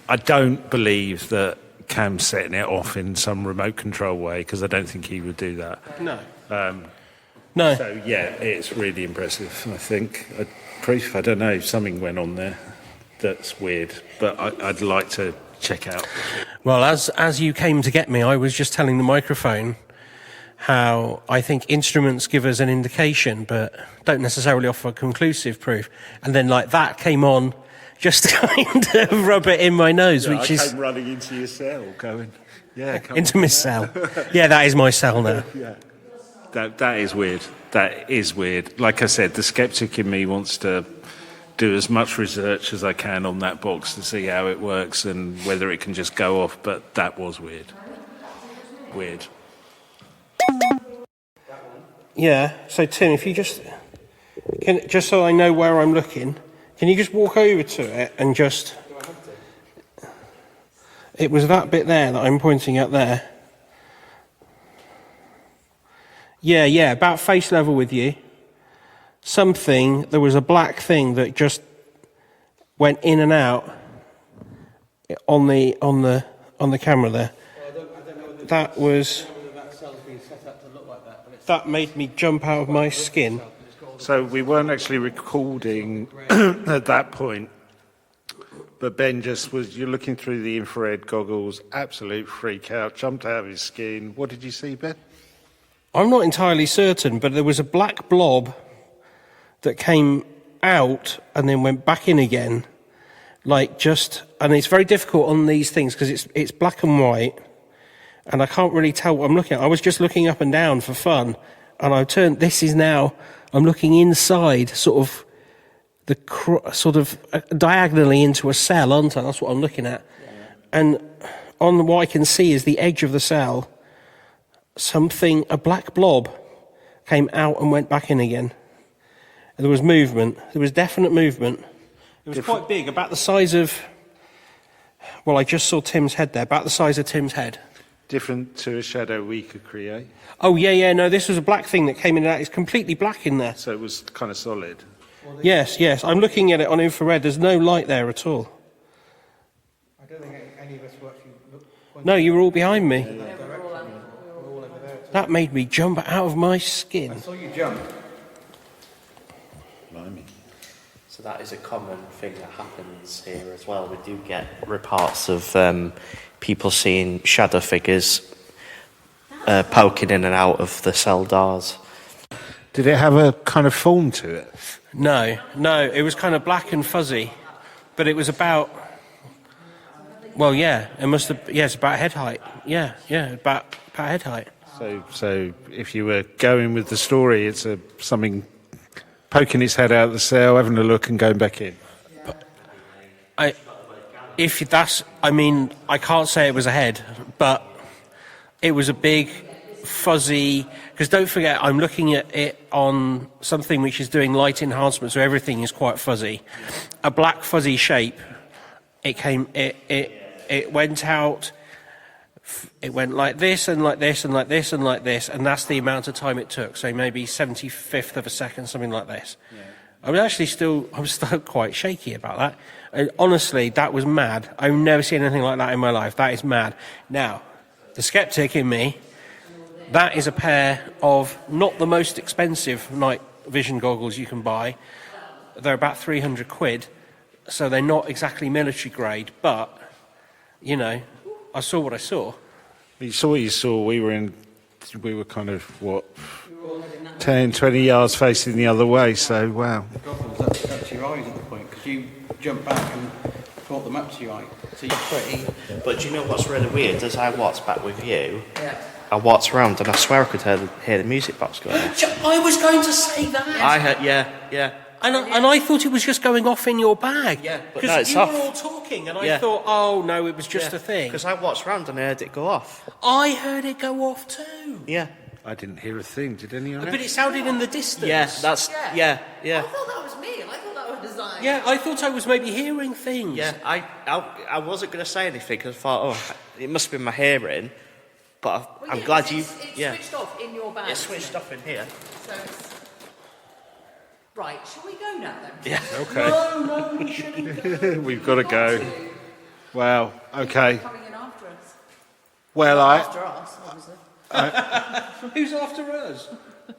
Speaker 1: I don't believe that Cam's setting it off in some remote control way because I don't think he would do that.
Speaker 4: No. No.
Speaker 1: So, yeah, it's really impressive, I think. Proof, I don't know, something went on there that's weird, but I'd like to check out.
Speaker 4: Well, as you came to get me, I was just telling the microphone how I think instruments give us an indication, but don't necessarily offer conclusive proof. And then, that came on just to kind of rub it in my nose, which is...
Speaker 1: I came running into your cell, going,
Speaker 4: into my cell. Yeah, that is my cell now.
Speaker 1: Yeah. That is weird. That is weird. Like I said, the skeptic in me wants to do as much research as I can on that box to see how it works and whether it can just go off, but that was weird. Weird.
Speaker 4: Yeah, so Tim, if you just so I know where I'm looking, can you just walk over to it and just... It was that bit there that I'm pointing at there. Yeah, about face level with you. There was a black thing that just went in and out on the camera there. That was... That made me jump out of my skin.
Speaker 1: So we weren't actually recording at that point, but Ben you're looking through the infrared goggles, absolute freak out, jumped out of his skin. What did you see, Ben?
Speaker 4: I'm not entirely certain, but there was a black blob that came out and then went back in again. And it's very difficult on these things because it's black and white, and I can't really tell what I'm looking at. I was just looking up and down for fun, and I'm looking inside, diagonally into a cell, aren't I? That's what I'm looking at. Yeah. And on what I can see is the edge of the cell, a black blob came out and went back in again. And there was movement. There was definite movement. It was quite big, about the size of... Well, I just saw Tim's head there, about the size of Tim's head.
Speaker 1: Different to a shadow we could create.
Speaker 4: Oh, yeah, no, this was a black thing that came in and out. It's completely black in there.
Speaker 1: So it was kind of solid.
Speaker 4: Yes. I'm looking at it on infrared. There's no light there at all.
Speaker 2: I don't think any of us were actually...
Speaker 4: No, you were all behind me. That made me jump out of my skin.
Speaker 2: I saw you jump.
Speaker 1: Blimey.
Speaker 6: So that is a common thing that happens here as well. We do get reports of people seeing shadow figures poking in and out of the cell doors.
Speaker 1: Did it have a kind of form to it?
Speaker 4: No, it was kind of black and fuzzy, but it was about... Well, yeah, it must have... Yeah, it's about head height. Yeah, about head height.
Speaker 1: So if you were going with the story, it's something poking its head out of the cell, having a look and going back in.
Speaker 4: I can't say it was a head, but it was a big, fuzzy... Because don't forget, I'm looking at it on something which is doing light enhancement, so everything is quite fuzzy. A black fuzzy shape. It went out... It went like this and like this and like this and like this, and that's the amount of time it took. So maybe 75th of a second, something like this. Yeah. I'm still quite shaky about that. And honestly, that was mad. I've never seen anything like that in my life. That is mad. Now, the skeptic in me, that is a pair of not the most expensive night vision goggles you can buy. They're about £300, so they're not exactly military grade, but, I saw what I saw.
Speaker 1: You saw what you saw. We were kind of, 10, 20 yards facing the other way, so wow.
Speaker 2: The goggles up to your eyes at the point, because you jumped back and brought them up to your eye. So you're pretty...
Speaker 6: But do you know what's really weird? As I walked back with you, I walked around and I swear I could hear the music box going off.
Speaker 4: I was going to say that.
Speaker 6: I heard, yeah.
Speaker 4: And I thought it was just going off in your bag.
Speaker 6: Yeah, but
Speaker 4: because
Speaker 6: no, it's
Speaker 4: you
Speaker 6: off.
Speaker 4: were all talking, and I
Speaker 6: Yeah.
Speaker 4: thought, oh no, it was just a thing.
Speaker 6: Because I watched round and I heard it go off.
Speaker 4: I heard it go off too.
Speaker 6: Yeah.
Speaker 1: I didn't hear a thing. Did anyone?
Speaker 4: But it sounded in the distance.
Speaker 6: Yeah, that's... Yeah, yeah.
Speaker 5: I thought that was me, and I thought that was like.
Speaker 4: Yeah, I thought I was maybe hearing things.
Speaker 6: Yeah, I wasn't going to say anything because I thought, oh, it must have been my hearing. But
Speaker 5: Well,
Speaker 6: I'm
Speaker 5: yeah,
Speaker 6: glad
Speaker 5: 'cause
Speaker 6: you...
Speaker 5: It's
Speaker 6: Yeah.
Speaker 5: switched off in your bag.
Speaker 6: It's switched off in here.
Speaker 5: So it's... Right, shall we go now then?
Speaker 6: Yeah.
Speaker 1: Okay.
Speaker 4: No, we shouldn't go.
Speaker 1: We've got to go. Wow. Okay.
Speaker 5: Coming in after us.
Speaker 1: Well,
Speaker 5: After us, obviously.
Speaker 4: Who's after us?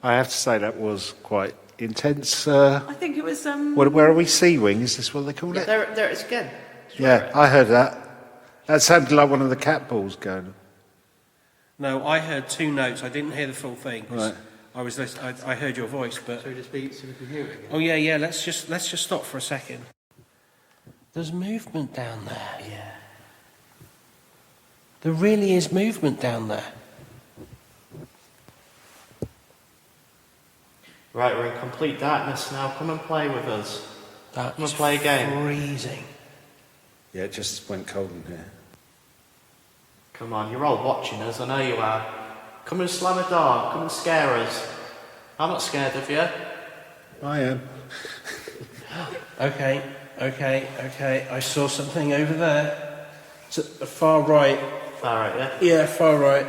Speaker 1: I have to say that was quite intense.
Speaker 5: I think it was.
Speaker 1: Where are we? Sea Wing? Is this what they call it?
Speaker 6: There it is again.
Speaker 1: Yeah, I heard that. That sounded like one of the cat balls going.
Speaker 4: No, I heard 2 notes. I didn't hear the full thing. 'Cause
Speaker 1: Right.
Speaker 4: I was I heard your voice, but
Speaker 2: So just beat so we can hear it again.
Speaker 4: oh yeah. Let's just stop for a second. There's movement down there.
Speaker 6: Yeah.
Speaker 4: There really is movement down there.
Speaker 6: Right, we're in complete darkness now. Come and play with us.
Speaker 4: That
Speaker 6: Come and
Speaker 4: is
Speaker 6: play a game.
Speaker 4: freezing.
Speaker 1: Yeah, it just went cold in here.
Speaker 6: Come on, you're all watching us, I know you are. Come and slam a door, come and scare us. I'm not scared of you.
Speaker 1: I am.
Speaker 4: Okay. I saw something over there. It's at the far right.
Speaker 6: Alright, yeah.
Speaker 4: Yeah, far right.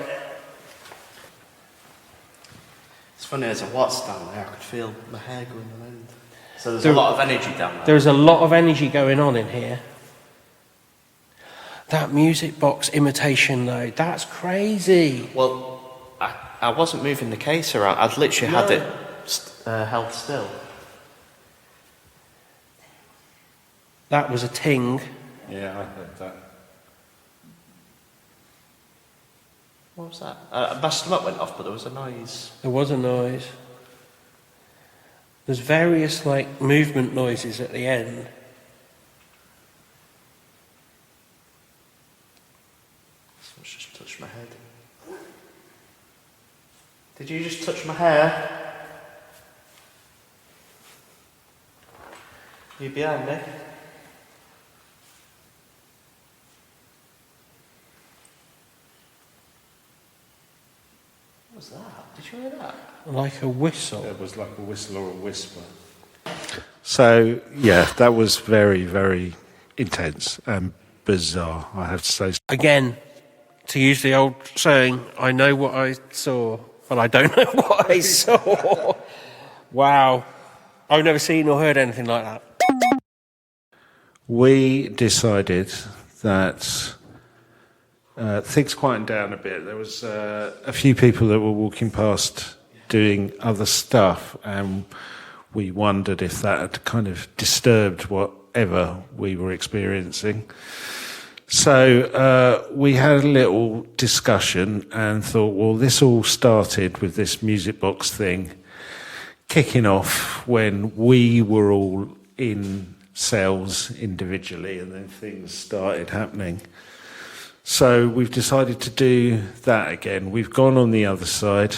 Speaker 6: It's funny, as I watched down there, I could feel my hair going around. So there's
Speaker 4: There-
Speaker 6: a lot of energy down there.
Speaker 4: There's a lot of energy going on in here. That music box imitation, though, that's crazy.
Speaker 6: Well, I wasn't moving the case around. I'd literally had
Speaker 4: No.
Speaker 6: it held still.
Speaker 4: That was a ting.
Speaker 1: Yeah, I heard that.
Speaker 6: What was that? My stomach went off, but there was a noise.
Speaker 4: There was a noise. There's various, movement noises at the end.
Speaker 6: Someone's just touched my head. Did you just touch my hair? You behind me? What was that? Did you hear that?
Speaker 4: Like a whistle.
Speaker 1: It was like a whistle or a whisper. So, yeah, that was very, very intense and bizarre, I have to say.
Speaker 4: Again, to use the old saying, I know what I saw, but I don't know what I saw. Wow. I've never seen or heard anything like that.
Speaker 1: We decided that things quietened down a bit. There was a few people that were walking past doing other stuff, and we wondered if that had kind of disturbed whatever we were experiencing. So we had a little discussion and thought, well, this all started with this music box thing kicking off when we were all in cells individually, and then things started happening. So we've decided to do that again. We've gone on the other side.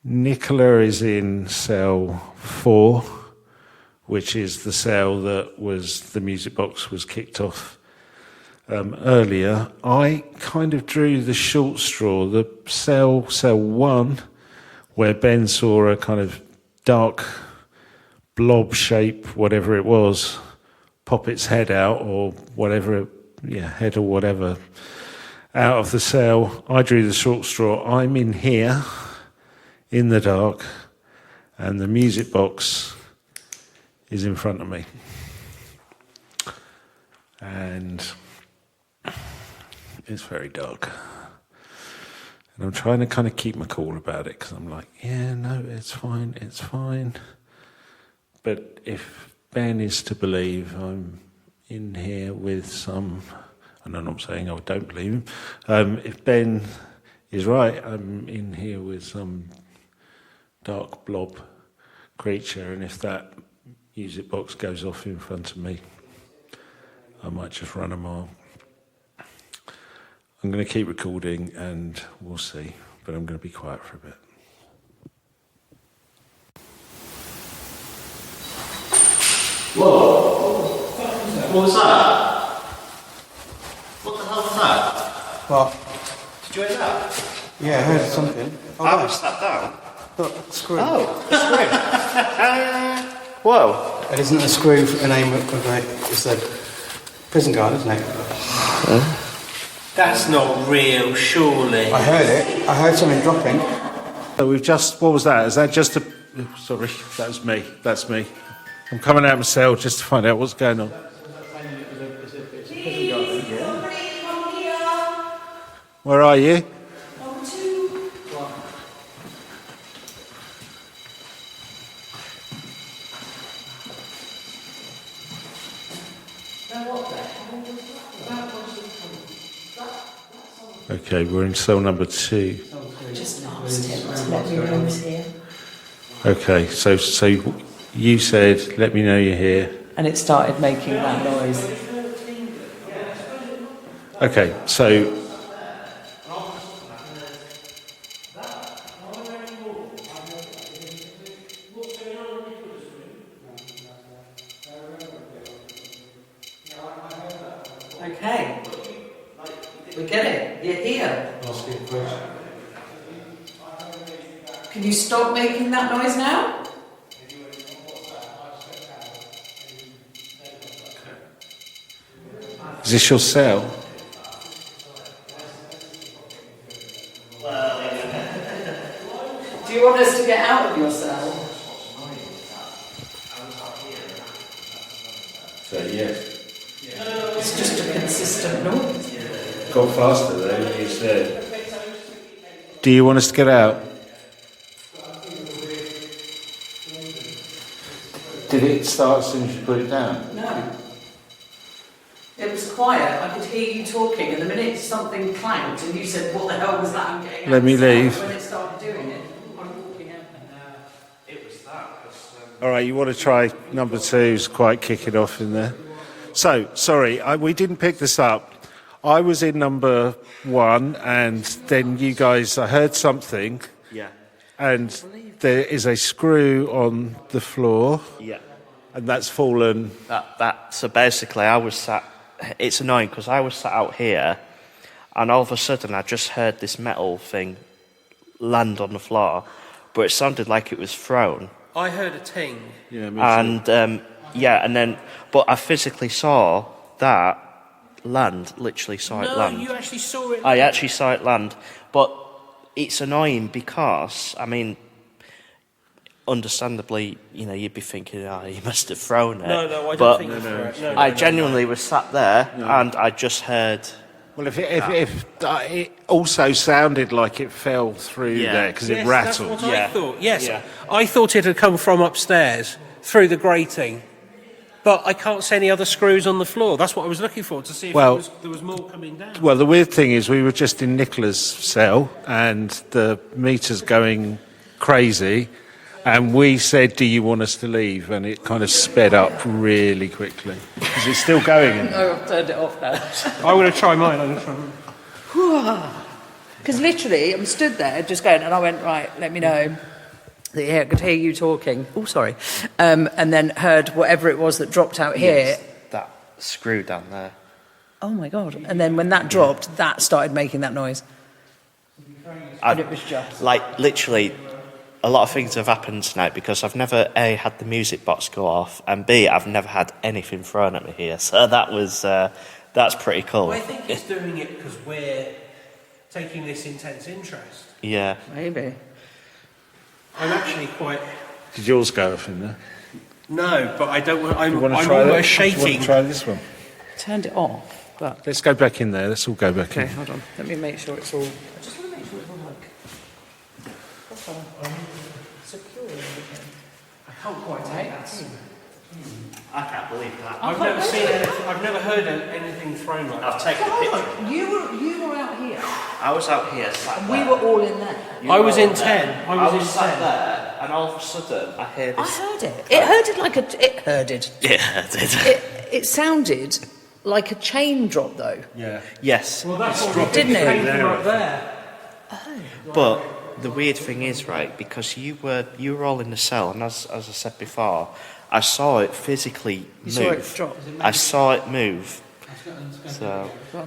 Speaker 1: Nicola is in cell 4, which is the cell that was the music box was kicked off earlier. I kind of drew the short straw, the cell 1, where Ben saw a kind of dark blob shape, whatever it was, pop its head out or whatever, head or whatever, out of the cell. I drew the short straw. I'm in here, in the dark, and the music box is in front of me. And it's very dark. And I'm trying to kind of keep my cool about it, because I'm like, yeah, no, it's fine. But if Ben is to believe, I'm in here with some, and I'm not saying I don't believe him, if Ben is right, I'm in here with some dark blob creature, and if that music box goes off in front of me, I might just run a mile. I'm going to keep recording and we'll see, but I'm going to be quiet for a bit.
Speaker 6: Whoa! What was that? What the hell was that?
Speaker 2: What?
Speaker 6: Did you hear that?
Speaker 2: Yeah, I heard something. Oh,
Speaker 6: I
Speaker 2: there.
Speaker 6: was sat down.
Speaker 2: Look, screw.
Speaker 6: Oh, a screw. Whoa.
Speaker 2: It isn't a screw for the name of it's a prison guard, isn't it?
Speaker 4: That's not real, surely.
Speaker 2: I heard it. I heard something dropping.
Speaker 1: So we've just, what was that? Is that just a, sorry, that was me. That's me. I'm coming out of my cell just to find out what's going on. Where are you? Okay, we're in cell number 2.
Speaker 5: Just asked him to let me know he was here.
Speaker 1: Okay, so you said, let me know you're here.
Speaker 7: And it started making that noise.
Speaker 1: Okay, so
Speaker 7: Okay. We get it. You're here. Can you stop making that noise now?
Speaker 1: is this your cell?
Speaker 7: Do you want us to get out of your cell?
Speaker 1: So yes.
Speaker 7: It's just a consistent noise.
Speaker 1: Got faster though, than you said. Do you want us to get out? Did it start as soon as you put it down?
Speaker 7: No. It was quiet. I could hear you talking, and the minute something clanked and you said, "What the hell was that?" I'm getting out
Speaker 1: Let me
Speaker 7: of the cell.
Speaker 1: leave.
Speaker 7: When it started doing it, I'm walking out.
Speaker 1: All right, you want to try number 2's quite kicking off in there. So, sorry, we didn't pick this up. I was in number 1, and then you guys, I heard something,
Speaker 6: Yeah.
Speaker 1: and there is a screw on the floor,
Speaker 6: Yeah.
Speaker 1: and that's fallen.
Speaker 6: So basically, I was sat. It's annoying because I was sat out here, and all of a sudden, I just heard this metal thing land on the floor, but it sounded like it was thrown.
Speaker 4: I heard a ting.
Speaker 1: Yeah, me too.
Speaker 6: And and then, but I physically saw that land. Literally saw it land.
Speaker 4: No, you actually saw it.
Speaker 6: I actually saw it land, but it's annoying because, I mean, understandably, you'd be thinking, oh, he must have thrown it.
Speaker 4: No, I don't
Speaker 6: but
Speaker 4: think it's right. No,
Speaker 6: I genuinely was sat there and I just heard.
Speaker 1: Well, if it also sounded like it fell through there because it rattled.
Speaker 4: That's what I
Speaker 6: Yeah.
Speaker 4: thought. Yes,
Speaker 6: Yeah.
Speaker 4: I thought it had come from upstairs through the grating, but I can't see any other screws on the floor. That's what I was looking for, to see if there was more coming down.
Speaker 1: Well, the weird thing is we were just in Nicola's cell and the meter's going crazy, and we said, do you want us to leave? And it kind of sped up really quickly. Is it still going in there?
Speaker 7: No, I've turned it off now.
Speaker 4: I'm going to try mine.
Speaker 7: Because literally, I'm stood there just going, and I went, right, let me know. I could hear you talking. Oh, sorry. And then heard whatever it was that dropped out here.
Speaker 6: Yes, that screw down there.
Speaker 7: Oh my God. And then when that dropped, that started making that noise. And it was just.
Speaker 6: Like, literally, a lot of things have happened tonight because I've never, A, had the music box go off, and B, I've never had anything thrown at me here. So that was, that's pretty cool.
Speaker 4: Well, I think it's doing it because we're taking this intense interest.
Speaker 6: Yeah.
Speaker 7: Maybe.
Speaker 4: I'm actually quite...
Speaker 1: Did yours go off in there?
Speaker 4: No, but I don't want... I'm
Speaker 1: You want to
Speaker 4: almost
Speaker 1: try that? Do you
Speaker 4: shaking.
Speaker 1: want to try this one?
Speaker 7: Turned it off, but.
Speaker 1: Let's go back in there. Let's all go back
Speaker 7: Okay,
Speaker 1: in.
Speaker 7: hold on. Let me make sure it's all. I just want to make sure it's all like. Secure again.
Speaker 4: I can't quite take that.
Speaker 6: I can't believe that.
Speaker 4: I've never seen anything... I've never heard anything thrown like that.
Speaker 6: I've taken a picture.
Speaker 7: You were out here.
Speaker 6: I was out here sat
Speaker 7: And
Speaker 6: there.
Speaker 7: we were all in there.
Speaker 6: You
Speaker 4: I
Speaker 6: were
Speaker 4: was
Speaker 6: all
Speaker 4: in
Speaker 6: there.
Speaker 4: 10. I was in
Speaker 6: sat
Speaker 4: 10.
Speaker 6: there, and all of a sudden, I hear
Speaker 7: I
Speaker 6: this.
Speaker 7: heard it. It herded like a. It herded.
Speaker 6: Yeah, it did.
Speaker 7: It sounded like a chain drop though.
Speaker 1: Yeah.
Speaker 6: Yes.
Speaker 4: Well, that's what
Speaker 7: Didn't it?
Speaker 4: came from up there.
Speaker 6: But the weird thing is, right, because you were all in the cell, and as I said before, I saw it physically move.
Speaker 7: saw it drop?
Speaker 6: I saw it move. So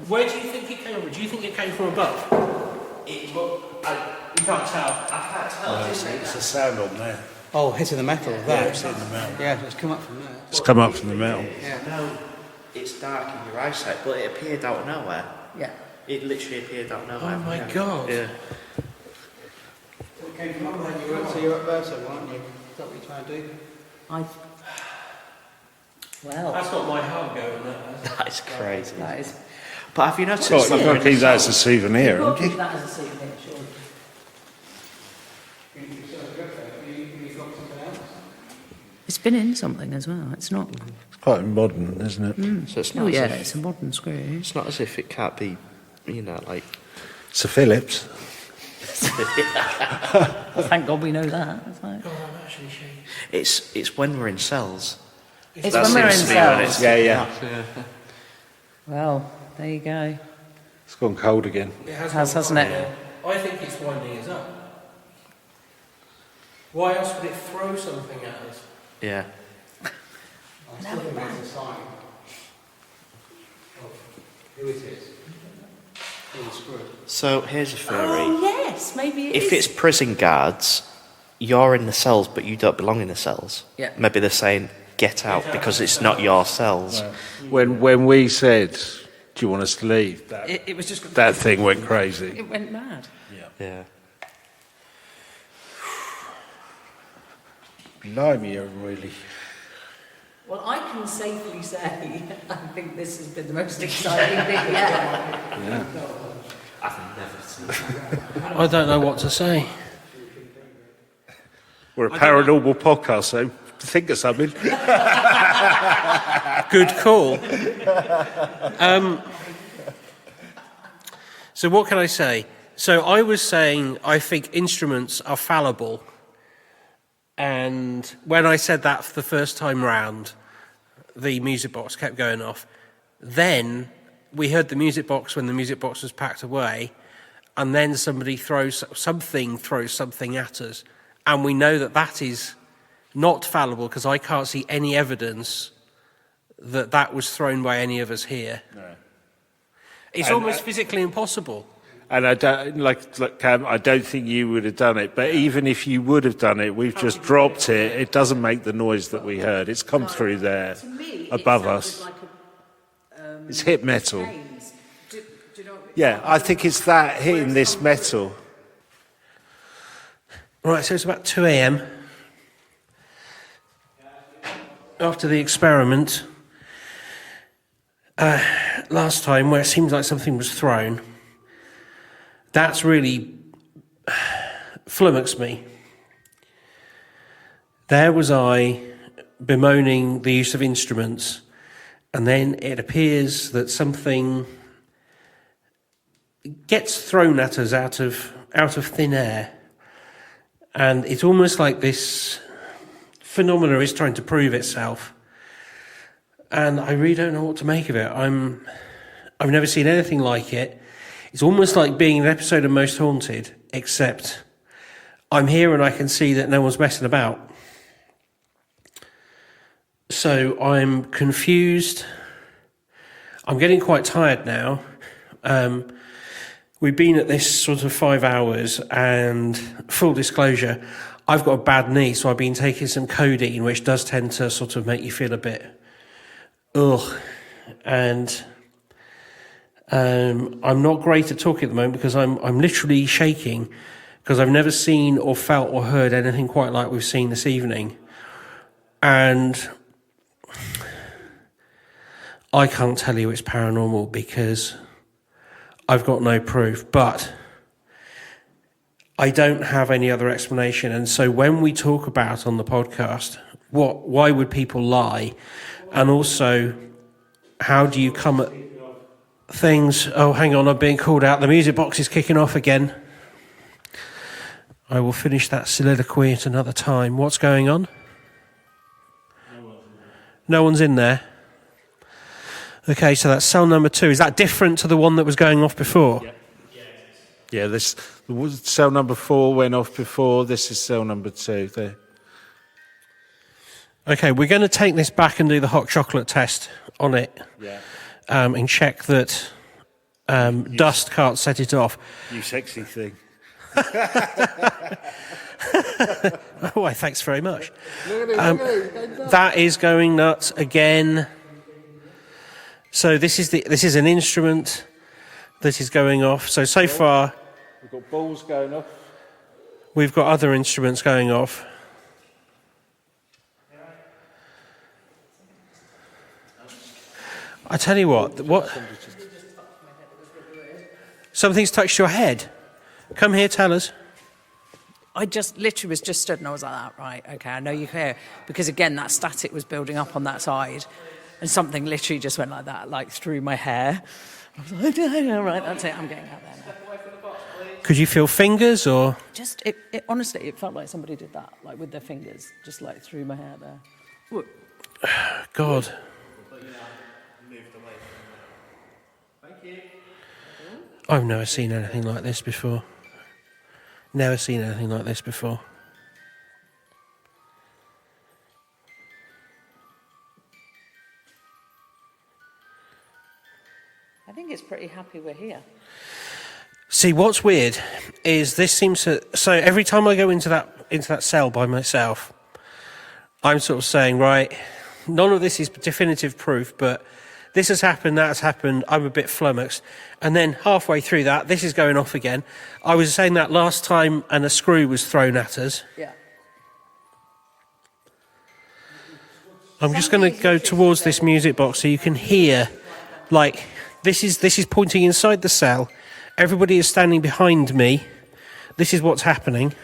Speaker 4: Where do you think it came from? Do you think it came from above?
Speaker 6: you can't tell. I can't tell.
Speaker 1: It's a sound on there.
Speaker 2: Oh, hitting the metal.
Speaker 1: Yeah,
Speaker 2: That.
Speaker 1: it's hitting the metal.
Speaker 2: Yeah, it's come up from there.
Speaker 1: It's come up from the metal.
Speaker 6: No, it's dark in your eyesight, but it appeared out of nowhere.
Speaker 7: Yeah.
Speaker 6: It literally appeared out of nowhere.
Speaker 4: Oh my God.
Speaker 6: Yeah.
Speaker 2: It came from up there. So you're up there, so aren't you? Is that what you're trying to do?
Speaker 7: Well,
Speaker 4: That's not my heart going.
Speaker 6: That is crazy.
Speaker 7: that is.
Speaker 6: But have you noticed?
Speaker 1: Well, you've got to keep that as a souvenir,
Speaker 7: We'll
Speaker 1: haven't you?
Speaker 7: keep that as a souvenir, sure. It's been in something as well. It's not.
Speaker 1: It's quite modern, isn't it?
Speaker 6: So it's not
Speaker 7: Oh
Speaker 6: as
Speaker 7: yeah,
Speaker 6: if,
Speaker 7: it's a modern screw.
Speaker 6: it's not as if it can't be, like.
Speaker 1: It's a Phillips.
Speaker 7: Well, thank God we know that. It's like-
Speaker 6: It's when we're in cells.
Speaker 7: It's
Speaker 6: That
Speaker 7: when we're in
Speaker 6: seems to be when
Speaker 7: cells.
Speaker 6: it's-
Speaker 1: Yeah.
Speaker 7: Well, there you go.
Speaker 1: It's gone cold again.
Speaker 4: It
Speaker 7: Hasn't it?
Speaker 4: I think it's winding us up. Why else would it throw something at us?
Speaker 6: Yeah.
Speaker 2: I still think it's a sign of who it is. Being screwed.
Speaker 6: So here's a theory.
Speaker 7: Oh yes, maybe it is.
Speaker 6: If it's prison guards, you're in the cells, but you don't belong in the cells.
Speaker 7: Yeah.
Speaker 6: Maybe they're saying, get out, because it's not your cells.
Speaker 1: When we said, do you want us to leave,
Speaker 7: It was just.
Speaker 1: that thing went crazy.
Speaker 7: It went mad.
Speaker 6: Yeah.
Speaker 1: Blimey, you're really...
Speaker 7: Well, I can safely say I think this has been the most exciting thing yet.
Speaker 6: I've never seen that.
Speaker 4: I don't know what to say.
Speaker 1: We're a paranormal podcast, so think of something.
Speaker 4: Good call. So what can I say? So I was saying I think instruments are fallible. And when I said that for the first time round, the music box kept going off. Then we heard the music box when the music box was packed away, and then somebody throws something at us. And we know that that is not fallible because I can't see any evidence that that was thrown by any of us here. No. It's almost physically impossible.
Speaker 1: And I don't, like Cam, I don't think you would have done it. But even if you would have done it, we've just dropped it. It doesn't make the noise that we heard. It's come through there, above us. It's hit metal. Yeah, I think it's that hitting this metal.
Speaker 4: Right, so it's about 2 a.m. After the experiment last time where it seemed like something was thrown. That's really flummoxed me. There was I bemoaning the use of instruments, and then it appears that something gets thrown at us out of thin air. And it's almost like this phenomena is trying to prove itself. And I really don't know what to make of it. I've never seen anything like it. It's almost like being an episode of Most Haunted, except I'm here and I can see that no one's messing about. So I'm confused. I'm getting quite tired now. We've been at this sort of 5 hours, and full disclosure, I've got a bad knee, so I've been taking some codeine, which does tend to sort of make you feel a bit ugh. And I'm not great at talking at the moment because I'm literally shaking because I've never seen or felt or heard anything quite like we've seen this evening. And I can't tell you it's paranormal because I've got no proof, but I don't have any other explanation. And so when we talk about on the podcast, why would people lie? And also, how do you come at things? Oh, hang on, I'm being called out. The music box is kicking off again. I will finish that soliloquy at another time. What's going on? No one's in there. Okay, so that's cell number 2. Is that different to the one that was going off before?
Speaker 1: Yeah, this cell number 4 went off before. This is cell number 2 there.
Speaker 4: Okay, we're going to take this back and do the hot chocolate test on it.
Speaker 1: Yeah.
Speaker 4: And check that dust can't set it off.
Speaker 1: You sexy thing.
Speaker 4: Oh, why, thanks very much. That is going nuts again. So this is an instrument that is going off. So far,
Speaker 1: We've got balls going off.
Speaker 4: we've got other instruments going off. I tell you what? Something's touched your head. Come here, tell us.
Speaker 7: I just literally was just stood and I was like, that, right, okay, I know you hear. Because again, that static was building up on that side. And something literally just went like that, like through my hair. I was like, right, that's it, I'm getting out there now.
Speaker 4: Could you feel fingers or?
Speaker 7: Just, it honestly, it felt like somebody did that, like with their fingers, just like through my hair there. Look.
Speaker 4: God. I've never seen anything like this before. Never seen anything like this before.
Speaker 7: I think it's pretty happy we're here.
Speaker 4: See, what's weird is this seems to... So every time I go into that cell by myself, I'm sort of saying, right, none of this is definitive proof, but this has happened, that has happened, I'm a bit flummoxed. And then halfway through that, this is going off again. I was saying that last time and a screw was thrown at us.
Speaker 7: Yeah.
Speaker 4: I'm just going to go towards this music box so you can hear, like, this is pointing inside the cell. Everybody is standing behind me. This is what's happening.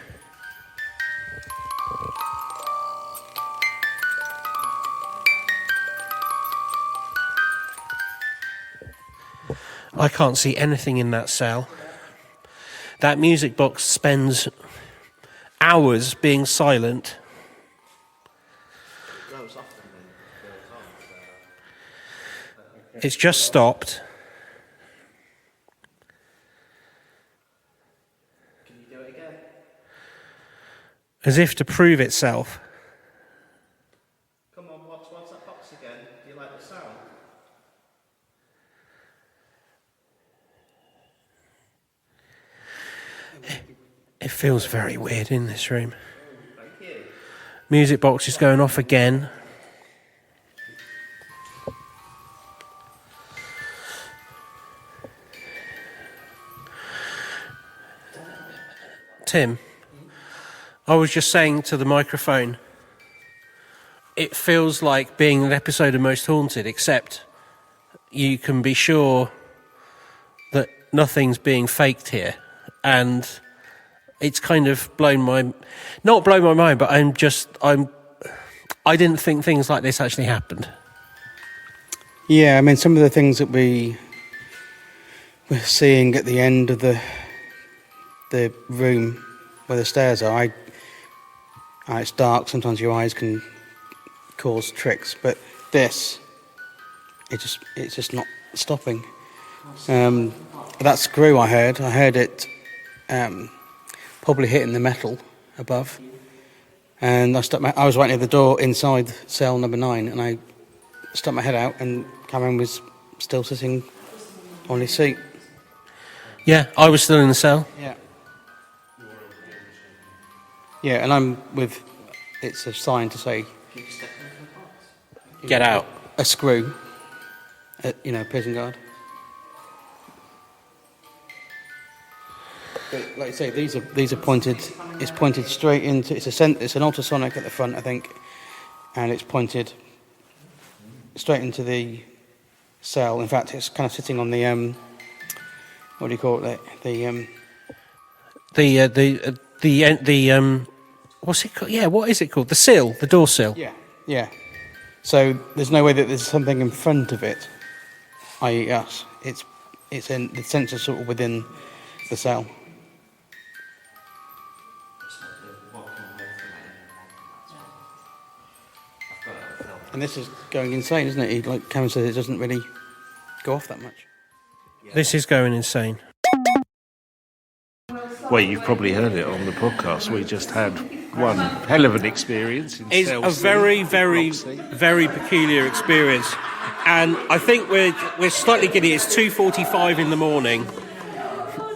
Speaker 4: I can't see anything in that cell. That music box spends hours being silent. It's just stopped.
Speaker 6: Can you do it again?
Speaker 4: As if to prove itself.
Speaker 6: Come on, watch that box again. Do you like the sound?
Speaker 4: It feels very weird in this room.
Speaker 6: Thank you.
Speaker 4: Music box is going off again. Tim, I was just saying to the microphone, it feels like being an episode of Most Haunted, except you can be sure that nothing's being faked here. And it's kind of not blown my mind, but I didn't think things like this actually happened.
Speaker 2: Yeah, I mean, some of the things that we're seeing at the end of the room where the stairs are, it's dark, sometimes your eyes can cause tricks, but this, it's just not stopping. That screw I heard it probably hitting the metal above, and I was right near the door inside cell number 9, and I stuck my head out, and Cameron was still sitting on his seat.
Speaker 4: Yeah, I was still in the cell.
Speaker 2: Yeah, and it's a sign to say,
Speaker 4: Get out.
Speaker 2: a screw, prison guard. But like I say, these are pointed. It's pointed straight into. It's an ultrasonic at the front, I think, and it's pointed straight into the cell. In fact, it's kind of sitting on the what do you call it?
Speaker 4: What's it called? Yeah, what is it called? The sill, the door sill.
Speaker 2: Yeah. So there's no way that there's something in front of it, i.e. us. It's in the sensor sort of within the cell. And this is going insane, isn't it? Like Cameron said, it doesn't really go off that much.
Speaker 4: This is going insane.
Speaker 1: Well, you've probably heard it on the podcast. We just had one hell of an experience in
Speaker 4: It's
Speaker 1: Selsey,
Speaker 4: a very, very,
Speaker 1: Roxy.
Speaker 4: very peculiar experience, and I think we're slightly giddy. It's 2:45 in the morning,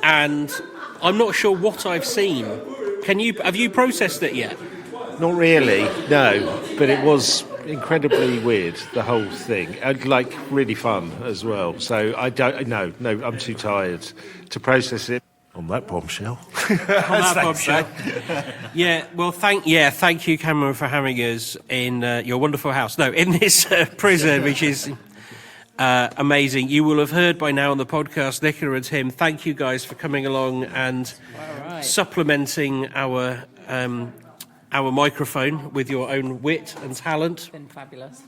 Speaker 4: and I'm not sure what I've seen. Have you processed it yet?
Speaker 1: Not really, no. But it was incredibly weird, the whole thing, and like really fun as well. So I don't. No, I'm too tired to process it. On that bombshell.
Speaker 4: On that bombshell. Yeah, well, thank you, Cameron, for having us in your wonderful house. No, in this prison, which is amazing. You will have heard by now on the podcast, Nicola and Tim. Thank you guys for coming along and supplementing our microphone with your own wit and talent.
Speaker 7: It's been fabulous.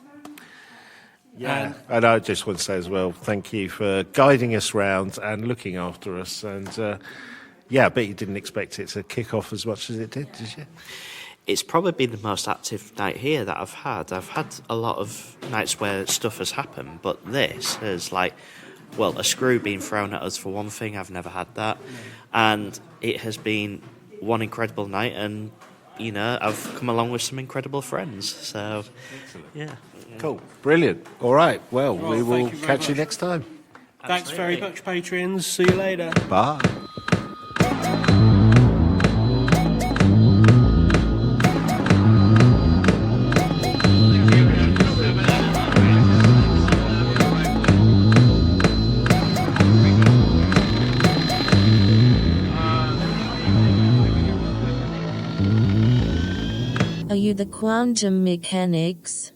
Speaker 1: Yeah, and I just want to say as well, thank you for guiding us round and looking after us. And I bet you didn't expect it to kick off as much as it did you?
Speaker 6: It's probably been the most active night here that I've had. I've had a lot of nights where stuff has happened, but this is like, well, a screw being thrown at us for one thing. I've never had that. And it has been one incredible night, and, you know, I've come along with some incredible friends. So, yeah.
Speaker 1: Cool, brilliant. All right, well, we
Speaker 4: thank
Speaker 1: will
Speaker 4: you very
Speaker 1: catch you
Speaker 4: much.
Speaker 1: next time.
Speaker 4: Thanks very much, Patreons. See you later.
Speaker 1: Bye.
Speaker 3: Are you the quantum mechanics?